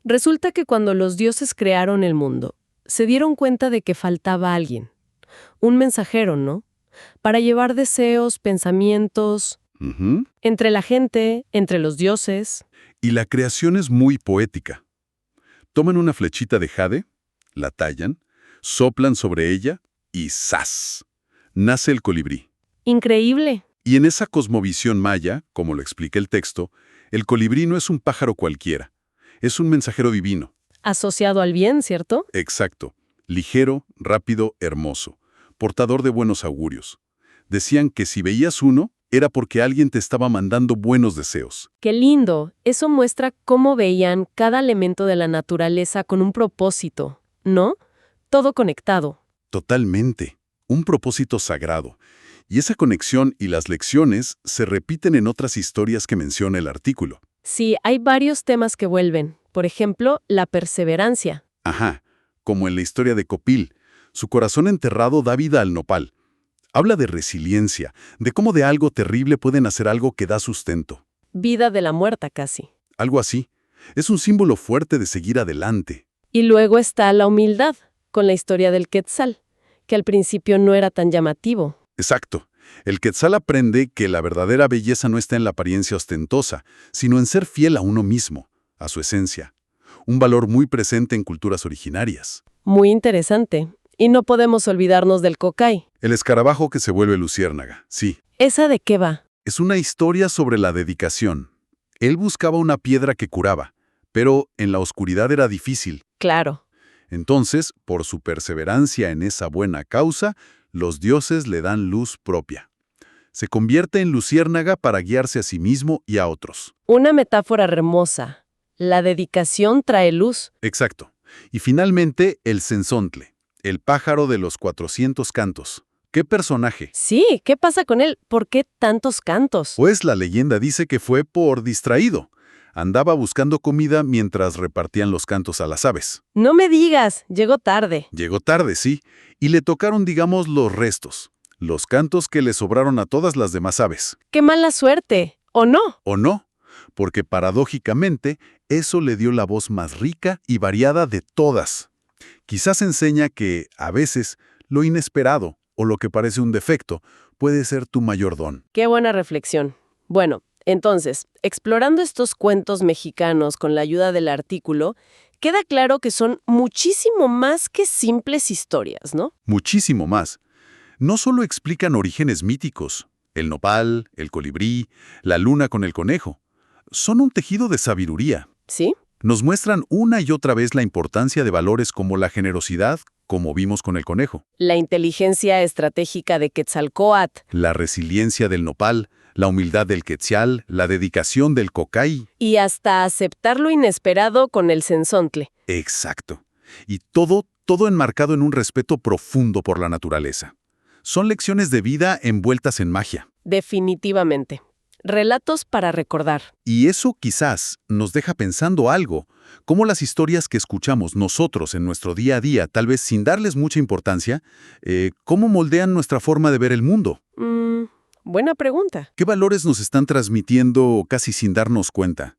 Resulta que cuando los dioses crearon el mundo, se dieron cuenta de que faltaba alguien. Un mensajero, ¿no? Para llevar deseos, pensamientos, Ujú. entre la gente, entre los dioses. Y la creación es muy poética. Toman una flechita de jade, la tallan, soplan sobre ella y ¡zas! Nace el colibrí. Increíble. Y en esa cosmovisión maya, como lo explica el texto, el colibrí no es un pájaro cualquiera. Es un mensajero divino. Asociado al bien, ¿cierto? Exacto. Ligero, rápido, hermoso. Portador de buenos augurios. Decían que si veías uno, era porque alguien te estaba mandando buenos deseos. Qué lindo. Eso muestra cómo veían cada elemento de la naturaleza con un propósito, ¿no? Todo conectado. Totalmente. Un propósito sagrado. Y esa conexión y las lecciones se repiten en otras historias que menciona el artículo. Sí, hay varios temas que vuelven. Por ejemplo, la perseverancia. Ajá, como en la historia de Copil. Su corazón enterrado da vida al nopal. Habla de resiliencia, de cómo de algo terrible pueden hacer algo que da sustento. Vida de la muerta casi. Algo así. Es un símbolo fuerte de seguir adelante. Y luego está la humildad, con la historia del Quetzal, que al principio no era tan llamativo. Exacto. El Quetzal aprende que la verdadera belleza no está en la apariencia ostentosa, sino en ser fiel a uno mismo, a su esencia. Un valor muy presente en culturas originarias. Muy interesante. Y no podemos olvidarnos del Cocay. El escarabajo que se vuelve luciérnaga, sí. ¿Esa de qué va? Es una historia sobre la dedicación. Él buscaba una piedra que curaba, pero en la oscuridad era difícil. Claro. Entonces, por su perseverancia en esa buena causa, los dioses le dan luz propia. Se convierte en luciérnaga para guiarse a sí mismo y a otros. Una metáfora hermosa. La dedicación trae luz. Exacto. Y finalmente, el cenzontle, el pájaro de los 400 cantos. ¿Qué personaje? Sí, ¿qué pasa con él? ¿Por qué tantos cantos? Pues la leyenda dice que fue por distraído. Andaba buscando comida mientras repartían los cantos a las aves. No me digas, llegó tarde. Llegó tarde, sí, y le tocaron, digamos, los restos, los cantos que le sobraron a todas las demás aves. ¡Qué mala suerte! ¿O no? ¿O no? Porque paradójicamente, eso le dio la voz más rica y variada de todas. Quizás enseña que, a veces, lo inesperado o lo que parece un defecto puede ser tu mayor don. Qué buena reflexión. Bueno, entonces, explorando estos cuentos mexicanos con la ayuda del artículo, queda claro que son muchísimo más que simples historias, ¿no? Muchísimo más. No solo explican orígenes míticos, el nopal, el colibrí, la luna con el conejo. Son un tejido de sabiduría. ¿Sí? Nos muestran una y otra vez la importancia de valores como la generosidad, como vimos con el conejo, La inteligencia estratégica de Quetzalcóatl la resiliencia del nopal, la humildad del quetzal, la dedicación del cocay. y hasta aceptar lo inesperado con el cenzontle. Exacto. Y todo enmarcado en un respeto profundo por la naturaleza. Son lecciones de vida envueltas en magia. Definitivamente. Relatos para recordar. Y eso quizás nos deja pensando algo, cómo las historias que escuchamos nosotros en nuestro día a día, tal vez sin darles mucha importancia, cómo moldean nuestra forma de ver el mundo. Buena pregunta. ¿Qué valores nos están transmitiendo casi sin darnos cuenta?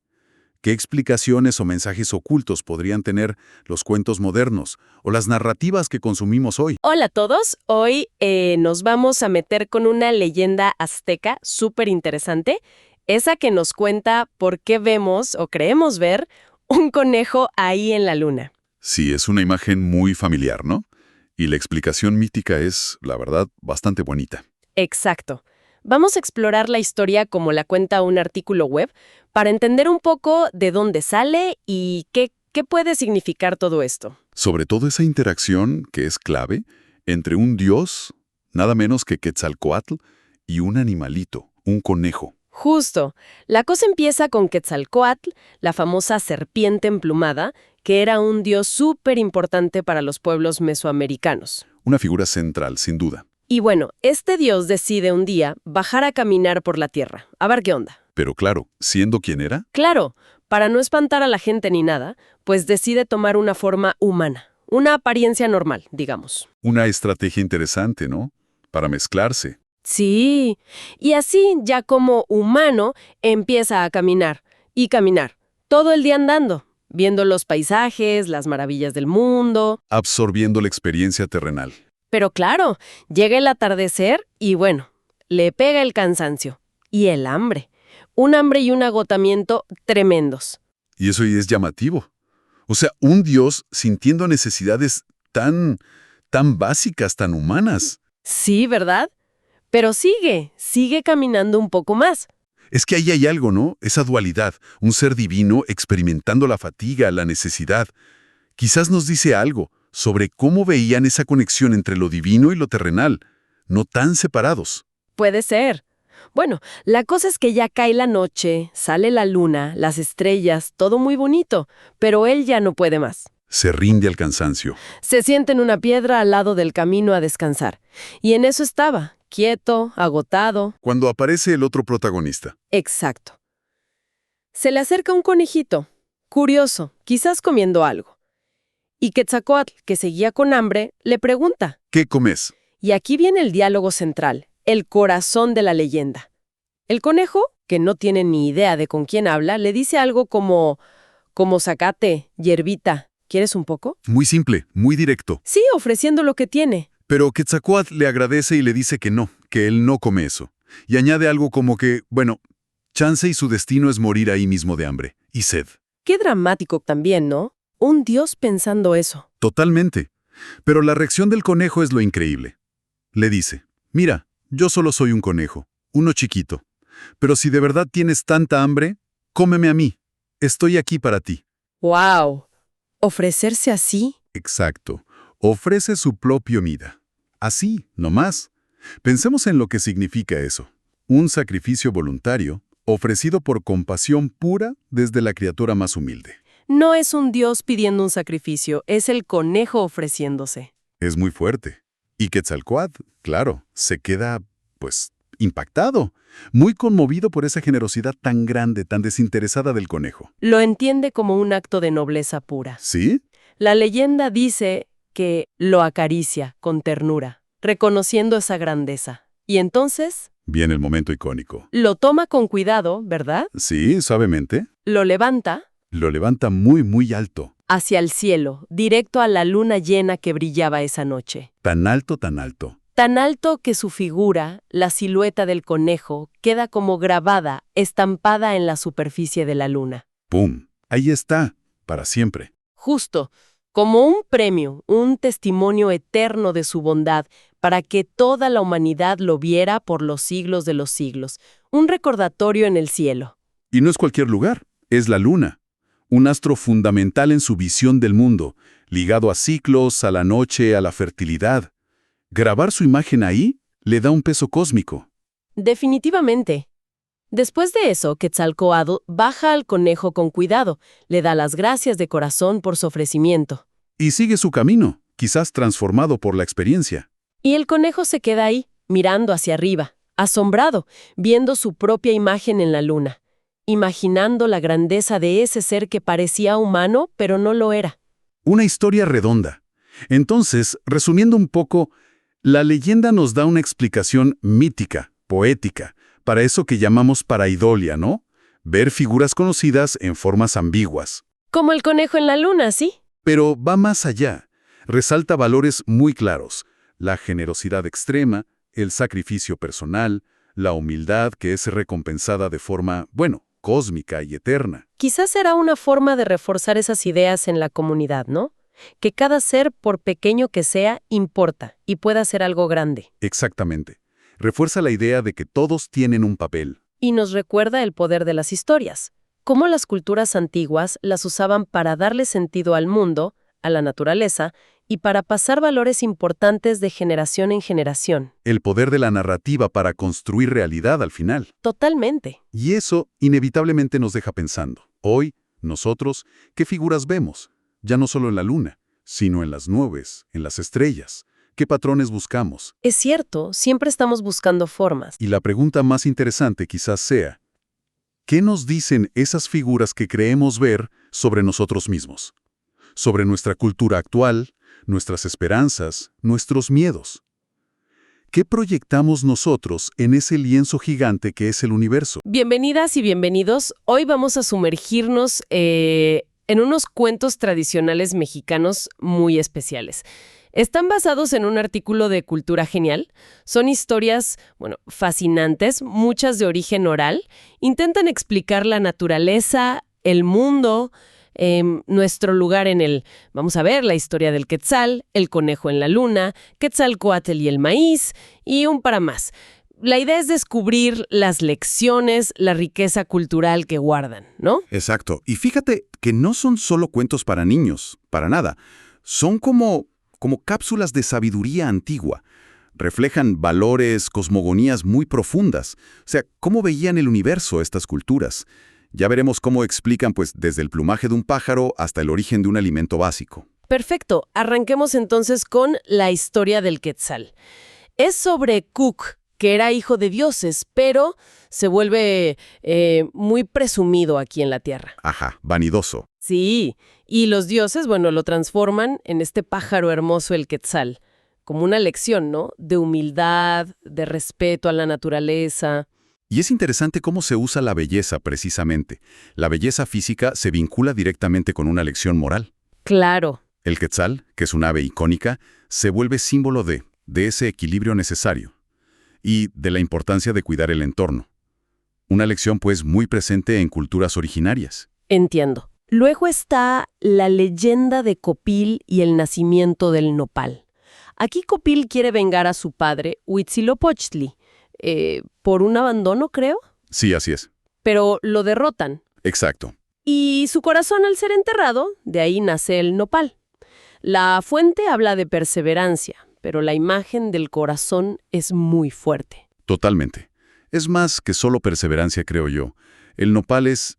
¿Qué explicaciones o mensajes ocultos podrían tener los cuentos modernos o las narrativas que consumimos hoy? Hola a todos, hoy nos vamos a meter con una leyenda azteca súper interesante, esa que nos cuenta por qué vemos o creemos ver un conejo ahí en la luna. Sí, es una imagen muy familiar, ¿no? Y la explicación mítica es, la verdad, bastante bonita. Exacto. Vamos a explorar la historia como la cuenta un artículo web para entender un poco de dónde sale y qué puede significar todo esto. Sobre todo esa interacción que es clave entre un dios, nada menos que Quetzalcóatl, y un animalito, un conejo. Justo. La cosa empieza con Quetzalcóatl, la famosa serpiente emplumada, que era un dios súper importante para los pueblos mesoamericanos. Una figura central, sin duda. Y bueno, este dios decide un día bajar a caminar por la tierra, a ver qué onda. Pero claro, siendo quien era, Claro, para no espantar a la gente ni nada, pues decide tomar una forma humana, una apariencia normal, digamos. una estrategia interesante, ¿no? Para mezclarse. Sí, y así ya como humano empieza a caminar y caminar, todo el día andando, viendo los paisajes, las maravillas del mundo. Absorbiendo la experiencia terrenal. Pero claro, llega el atardecer y bueno, le pega el cansancio y el hambre. Un hambre y un agotamiento tremendos. Y eso ya es llamativo. O sea, un dios sintiendo necesidades tan básicas, tan humanas. Sí, ¿verdad? Pero sigue caminando un poco más. Es que ahí hay algo, ¿no? Esa dualidad, un ser divino experimentando la fatiga, la necesidad. Quizás nos dice algo sobre cómo veían esa conexión entre lo divino y lo terrenal, no tan separados. Puede ser. Bueno, la cosa es que ya cae la noche, sale la luna, las estrellas, todo muy bonito, pero él ya no puede más. Se rinde al cansancio. Se sienta en una piedra al lado del camino a descansar. Y en eso estaba, quieto, agotado. Cuando aparece el otro protagonista. Exacto. Se le acerca un conejito, curioso, quizás comiendo algo. Y Quetzalcóatl, que seguía con hambre, le pregunta. ¿Qué comes? Y aquí viene el diálogo central, el corazón de la leyenda. El conejo, que no tiene ni idea de con quién habla, le dice algo como zacate, hierbita, ¿quieres un poco? Muy simple, muy directo. Sí, ofreciendo lo que tiene. Pero Quetzalcóatl le agradece y le dice que no, que él no come eso. Y añade algo como que, bueno, chance y su destino es morir ahí mismo de hambre y sed. Qué dramático también, ¿no? Un dios pensando eso. Totalmente. Pero la reacción del conejo es lo increíble. Le dice, mira, yo solo soy un conejo, uno chiquito. Pero si de verdad tienes tanta hambre, cómeme a mí. Estoy aquí para ti. ¡Wow! ¿Ofrecerse así? Exacto. Ofrece su propio vida. Así, no más. Pensemos en lo que significa eso. Un sacrificio voluntario, ofrecido por compasión pura desde la criatura más humilde. No es un dios pidiendo un sacrificio, es el conejo ofreciéndose. Es muy fuerte. Y Quetzalcóatl, claro, se queda, pues, impactado, muy conmovido por esa generosidad tan grande, tan desinteresada del conejo. Lo entiende como un acto de nobleza pura. ¿Sí? La leyenda dice que lo acaricia con ternura, reconociendo esa grandeza. Y entonces Viene el momento icónico. lo toma con cuidado, ¿verdad? Sí, suavemente. Lo levanta Lo levanta muy, muy alto. hacia el cielo, directo a la luna llena que brillaba esa noche. Tan alto, tan alto. Tan alto que su figura, la silueta del conejo, queda como grabada, estampada en la superficie de la luna. ¡Pum! Ahí está, para siempre. Justo, como un premio, un testimonio eterno de su bondad, para que toda la humanidad lo viera por los siglos de los siglos. Un recordatorio en el cielo. Y no es cualquier lugar, es la luna. Un astro fundamental en su visión del mundo, ligado a ciclos, a la noche, a la fertilidad. Grabar su imagen ahí le da un peso cósmico. Definitivamente. Después de eso, Quetzalcóatl baja al conejo con cuidado, le da las gracias de corazón por su ofrecimiento. Y sigue su camino, quizás transformado por la experiencia. Y el conejo se queda ahí, mirando hacia arriba, asombrado, viendo su propia imagen en la luna, imaginando la grandeza de ese ser que parecía humano, pero no lo era. Una historia redonda. Entonces, resumiendo un poco, la leyenda nos da una explicación mítica, poética, para eso que llamamos paraidolia, ¿no? Ver figuras conocidas en formas ambiguas. Como el conejo en la luna, ¿sí? Pero va más allá. Resalta valores muy claros: la generosidad extrema, el sacrificio personal, la humildad que es recompensada de forma, bueno, cósmica y eterna. Quizás será una forma de reforzar esas ideas en la comunidad, ¿no? Que cada ser, por pequeño que sea, importa y pueda ser algo grande. Exactamente. Refuerza la idea de que todos tienen un papel. Y nos recuerda el poder de las historias, cómo las culturas antiguas las usaban para darle sentido al mundo, a la naturaleza, y para pasar valores importantes de generación en generación. El poder de la narrativa para construir realidad al final. Totalmente. Y eso inevitablemente nos deja pensando. Hoy, nosotros, ¿qué figuras vemos? Ya no solo en la luna, sino en las nubes, en las estrellas. ¿Qué patrones buscamos? Es cierto, siempre estamos buscando formas. Y la pregunta más interesante quizás sea, ¿qué nos dicen esas figuras que creemos ver sobre nosotros mismos? Sobre nuestra cultura actual, nuestras esperanzas, nuestros miedos. ¿Qué proyectamos nosotros en ese lienzo gigante que es el universo? Bienvenidas y bienvenidos. Hoy vamos a sumergirnos en unos cuentos tradicionales mexicanos muy especiales. Están basados en un artículo de Cultura Genial. Son historias, fascinantes, muchas de origen oral. Intentan explicar la naturaleza, el mundo, nuestro lugar en vamos a ver, la historia del Quetzal, el conejo en la luna, Quetzalcóatl y el maíz, y un para más. La idea es descubrir las lecciones, la riqueza cultural que guardan, ¿no? Exacto. Y fíjate que no son solo cuentos para niños, para nada. Son como cápsulas de sabiduría antigua. Reflejan valores, cosmogonías muy profundas. O sea, cómo veían el universo estas culturas. Ya veremos cómo explican, pues, desde el plumaje de un pájaro hasta el origen de un alimento básico. Perfecto. Arranquemos entonces con la historia del Quetzal. Es sobre Cuc, que era hijo de dioses, pero se vuelve muy presumido aquí en la Tierra. Ajá, vanidoso. Sí, y los dioses, lo transforman en este pájaro hermoso, el Quetzal, como una lección, ¿no? De humildad, de respeto a la naturaleza. Y es interesante cómo se usa la belleza, precisamente. La belleza física se vincula directamente con una lección moral. Claro. El Quetzal, que es un ave icónica, se vuelve símbolo de ese equilibrio necesario y de la importancia de cuidar el entorno. Una lección, pues, muy presente en culturas originarias. Entiendo. Luego está la leyenda de Copil y el nacimiento del nopal. Aquí Copil quiere vengar a su padre, Huitzilopochtli, por un abandono, creo. Sí, así es. Pero lo derrotan. Exacto. Y su corazón, al ser enterrado, de ahí nace el nopal. La fuente habla de perseverancia, pero la imagen del corazón es muy fuerte. Totalmente. Es más que solo perseverancia, creo yo. El nopal es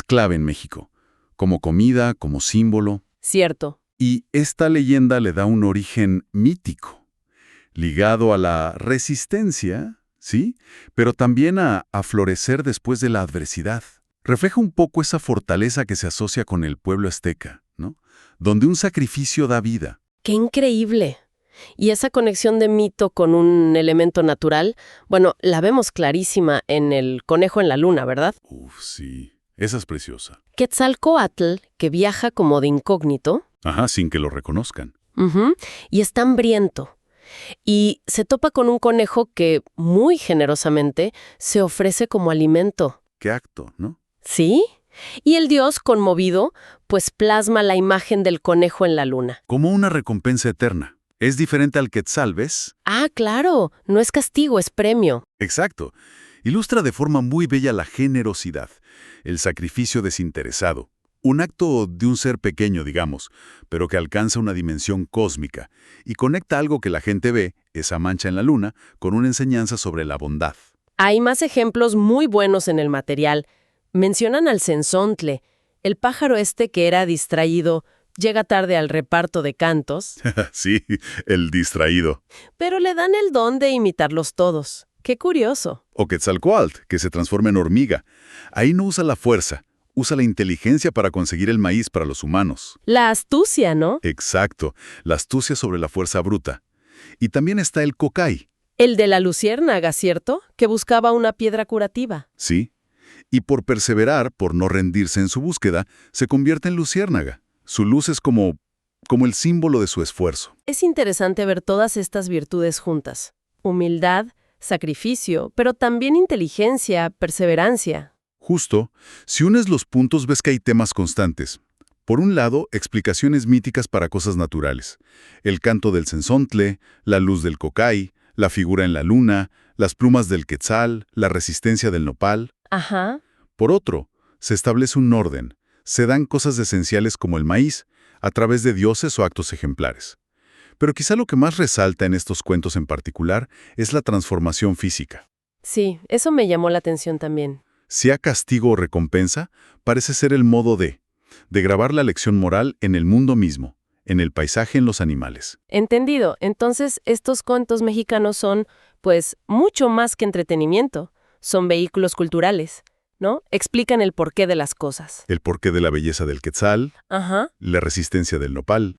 clave en México, como comida, como símbolo. Cierto. Y esta leyenda le da un origen mítico, ligado a la resistencia, ¿sí? Pero también a florecer después de la adversidad. Refleja un poco esa fortaleza que se asocia con el pueblo azteca, ¿no? Donde un sacrificio da vida. ¡Qué increíble! Y esa conexión de mito con un elemento natural, la vemos clarísima en el conejo en la luna, ¿verdad? Sí. Esa es preciosa. Quetzalcóatl, que viaja como de incógnito. Ajá, sin que lo reconozcan. Y está hambriento. Y se topa con un conejo que, muy generosamente, se ofrece como alimento. Qué acto, ¿no? ¿Sí? Y el dios, conmovido, pues plasma la imagen del conejo en la luna. Como una recompensa eterna. Es diferente al Quetzal, ¿ves? Ah, claro. No es castigo, es premio. Exacto. Ilustra de forma muy bella la generosidad, el sacrificio desinteresado. Un acto de un ser pequeño, digamos, pero que alcanza una dimensión cósmica y conecta algo que la gente ve, esa mancha en la luna, con una enseñanza sobre la bondad. Hay más ejemplos muy buenos en el material. Mencionan al cenzontle, el pájaro que era distraído, llega tarde al reparto de cantos. Sí, el distraído. Pero le dan el don de imitarlos todos. ¡Qué curioso! O Quetzalcóatl, que se transforma en hormiga. Ahí no usa la fuerza, usa la inteligencia para conseguir el maíz para los humanos. La astucia, ¿no? Exacto, la astucia sobre la fuerza bruta. Y también está el Cocay. El de la luciérnaga, ¿cierto? Que buscaba una piedra curativa. Sí. Y por perseverar, por no rendirse en su búsqueda, se convierte en luciérnaga. Su luz es como el símbolo de su esfuerzo. Es interesante ver todas estas virtudes juntas. Humildad, sacrificio, pero también inteligencia, perseverancia. Justo, si unes los puntos ves que hay temas constantes. Por un lado, explicaciones míticas para cosas naturales. El canto del cenzontle, la luz del cocay, la figura en la luna, las plumas del quetzal, la resistencia del nopal. Ajá. Por otro, se establece un orden. Se dan cosas esenciales como el maíz, a través de dioses o actos ejemplares. Pero quizá lo que más resalta en estos cuentos en particular es la transformación física. Sí, eso me llamó la atención también. Sea castigo o recompensa, parece ser el modo de grabar la lección moral en el mundo mismo, en el paisaje, en los animales. Entendido. Entonces, estos cuentos mexicanos son, pues, mucho más que entretenimiento. Son vehículos culturales, ¿no? Explican el porqué de las cosas. El porqué de la belleza del quetzal, Ajá. la resistencia del nopal,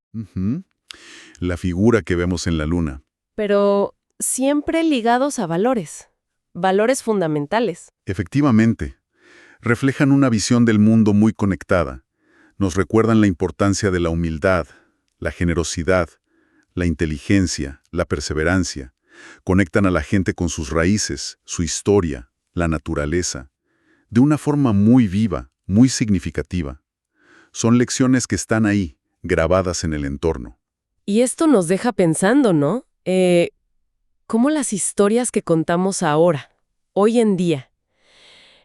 la figura que vemos en la luna. Pero siempre ligados a valores. Valores fundamentales. Efectivamente, reflejan una visión del mundo muy conectada. Nos recuerdan la importancia de la humildad, la generosidad, la inteligencia, la perseverancia. Conectan a la gente con sus raíces, su historia, la naturaleza, de una forma muy viva, muy significativa. Son lecciones que están ahí, grabadas en el entorno. Y esto nos deja pensando, ¿no? ¿Cómo las historias que contamos ahora, hoy en día,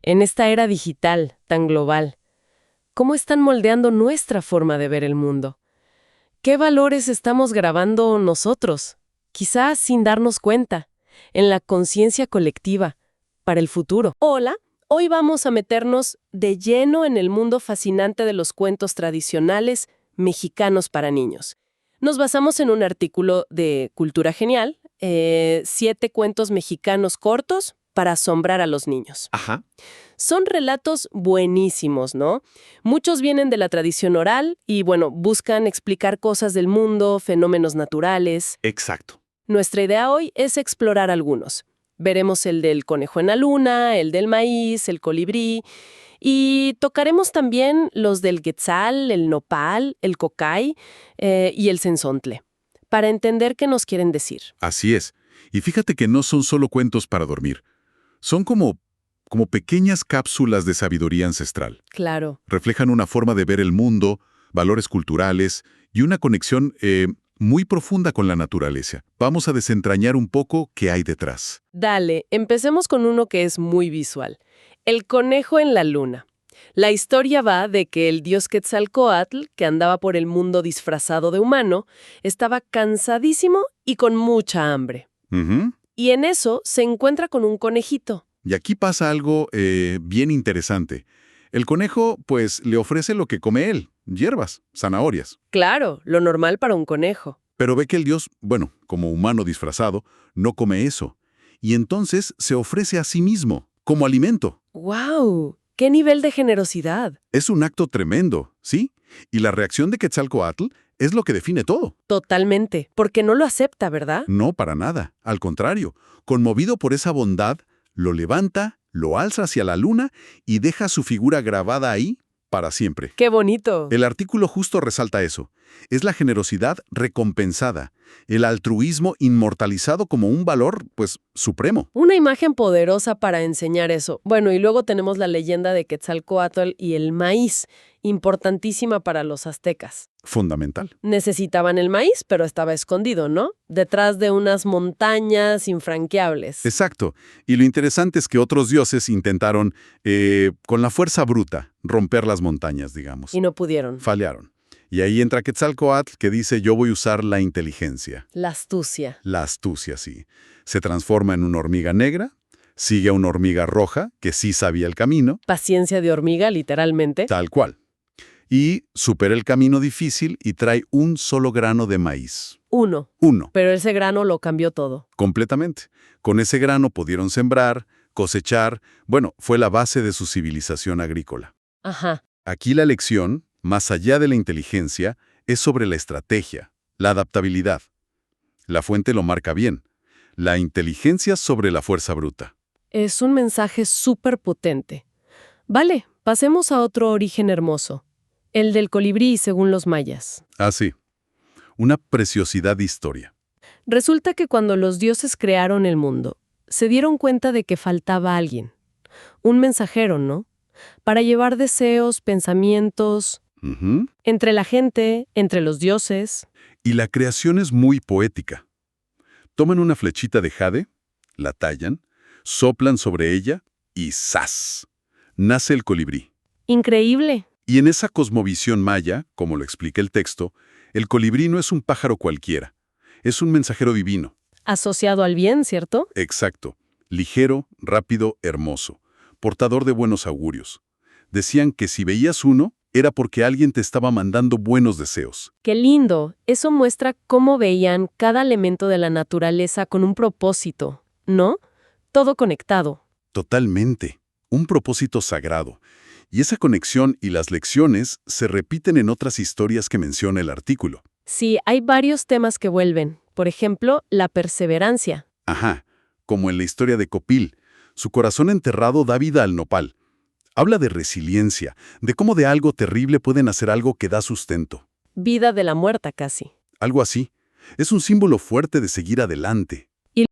en esta era digital tan global, cómo están moldeando nuestra forma de ver el mundo? ¿Qué valores estamos grabando nosotros? Quizás sin darnos cuenta, en la conciencia colectiva, para el futuro. Hola, hoy vamos a meternos de lleno en el mundo fascinante de los cuentos tradicionales mexicanos para niños. Nos basamos en un artículo de Cultura Genial, 7 cuentos mexicanos cortos para asombrar a los niños. Ajá. Son relatos buenísimos, ¿no? Muchos vienen de la tradición oral y, bueno, buscan explicar cosas del mundo, fenómenos naturales. Exacto. Nuestra idea hoy es explorar algunos. Veremos el del conejo en la luna, el del maíz, el colibrí, y tocaremos también los del quetzal, el nopal, el cocay y el cenzontle, para entender qué nos quieren decir. Así es. Y fíjate que no son solo cuentos para dormir. Son como pequeñas cápsulas de sabiduría ancestral. Claro. Reflejan una forma de ver el mundo, valores culturales y una conexión muy profunda con la naturaleza. Vamos a desentrañar un poco qué hay detrás. Dale, empecemos con uno que es muy visual. El conejo en la luna. La historia va de que el dios Quetzalcóatl, que andaba por el mundo disfrazado de humano, estaba cansadísimo y con mucha hambre. Ujú. Y en eso se encuentra con un conejito. Y aquí pasa algo bien interesante. El conejo, pues, le ofrece lo que come él, hierbas, zanahorias. Claro, lo normal para un conejo. Pero ve que el dios, bueno, como humano disfrazado, no come eso. Y entonces se ofrece a sí mismo, como alimento. ¡Wow! ¡Qué nivel de generosidad! Es un acto tremendo, ¿sí? Y la reacción de Quetzalcóatl es lo que define todo. Totalmente. Porque no lo acepta, ¿verdad? No, para nada. Al contrario, conmovido por esa bondad, lo levanta, lo alza hacia la luna y deja su figura grabada ahí para siempre. ¡Qué bonito! El artículo justo resalta eso. Es la generosidad recompensada, el altruismo inmortalizado como un valor, pues, supremo. Una imagen poderosa para enseñar eso. Bueno, y luego tenemos la leyenda de Quetzalcóatl y el maíz, importantísima para los aztecas. Fundamental. Necesitaban el maíz, pero estaba escondido, ¿no? Detrás de unas montañas infranqueables. Exacto. Y lo interesante es que otros dioses intentaron, con la fuerza bruta, romper las montañas, digamos. Y no pudieron. Fallaron. Y ahí entra Quetzalcóatl, que dice, yo voy a usar la inteligencia. La astucia. La astucia, sí. Se transforma en una hormiga negra, sigue a una hormiga roja, que sí sabía el camino. Paciencia de hormiga, literalmente. Tal cual. Y supera el camino difícil y trae un solo grano de maíz. Uno. Pero ese grano lo cambió todo. Completamente. Con ese grano pudieron sembrar, cosechar. Bueno, fue la base de su civilización agrícola. Ajá. Aquí la lección, más allá de la inteligencia, es sobre la estrategia, la adaptabilidad. La fuente lo marca bien. La inteligencia sobre la fuerza bruta. Es un mensaje súper potente. Vale, pasemos a otro origen hermoso. El del colibrí, según los mayas. Ah, sí. Una preciosidad de historia. Resulta que cuando los dioses crearon el mundo, se dieron cuenta de que faltaba alguien. Un mensajero, ¿no? Para llevar deseos, pensamientos, Ujú. entre la gente, entre los dioses. Y la creación es muy poética. Toman una flechita de jade, la tallan, soplan sobre ella y ¡zas! Nace el colibrí. Increíble. Y en esa cosmovisión maya, como lo explica el texto, el colibrí no es un pájaro cualquiera, es un mensajero divino. Asociado al bien, ¿cierto? Exacto. Ligero, rápido, hermoso. Portador de buenos augurios. Decían que si veías uno, era porque alguien te estaba mandando buenos deseos. Qué lindo. Eso muestra cómo veían cada elemento de la naturaleza con un propósito, ¿no? Todo conectado. Totalmente. Un propósito sagrado. Y esa conexión y las lecciones se repiten en otras historias que menciona el artículo. Sí, hay varios temas que vuelven. Por ejemplo, la perseverancia. Ajá, como en la historia de Copil. Su corazón enterrado da vida al nopal. Habla de resiliencia, de cómo de algo terrible pueden hacer algo que da sustento. Vida de la muerta casi. Algo así. Es un símbolo fuerte de seguir adelante,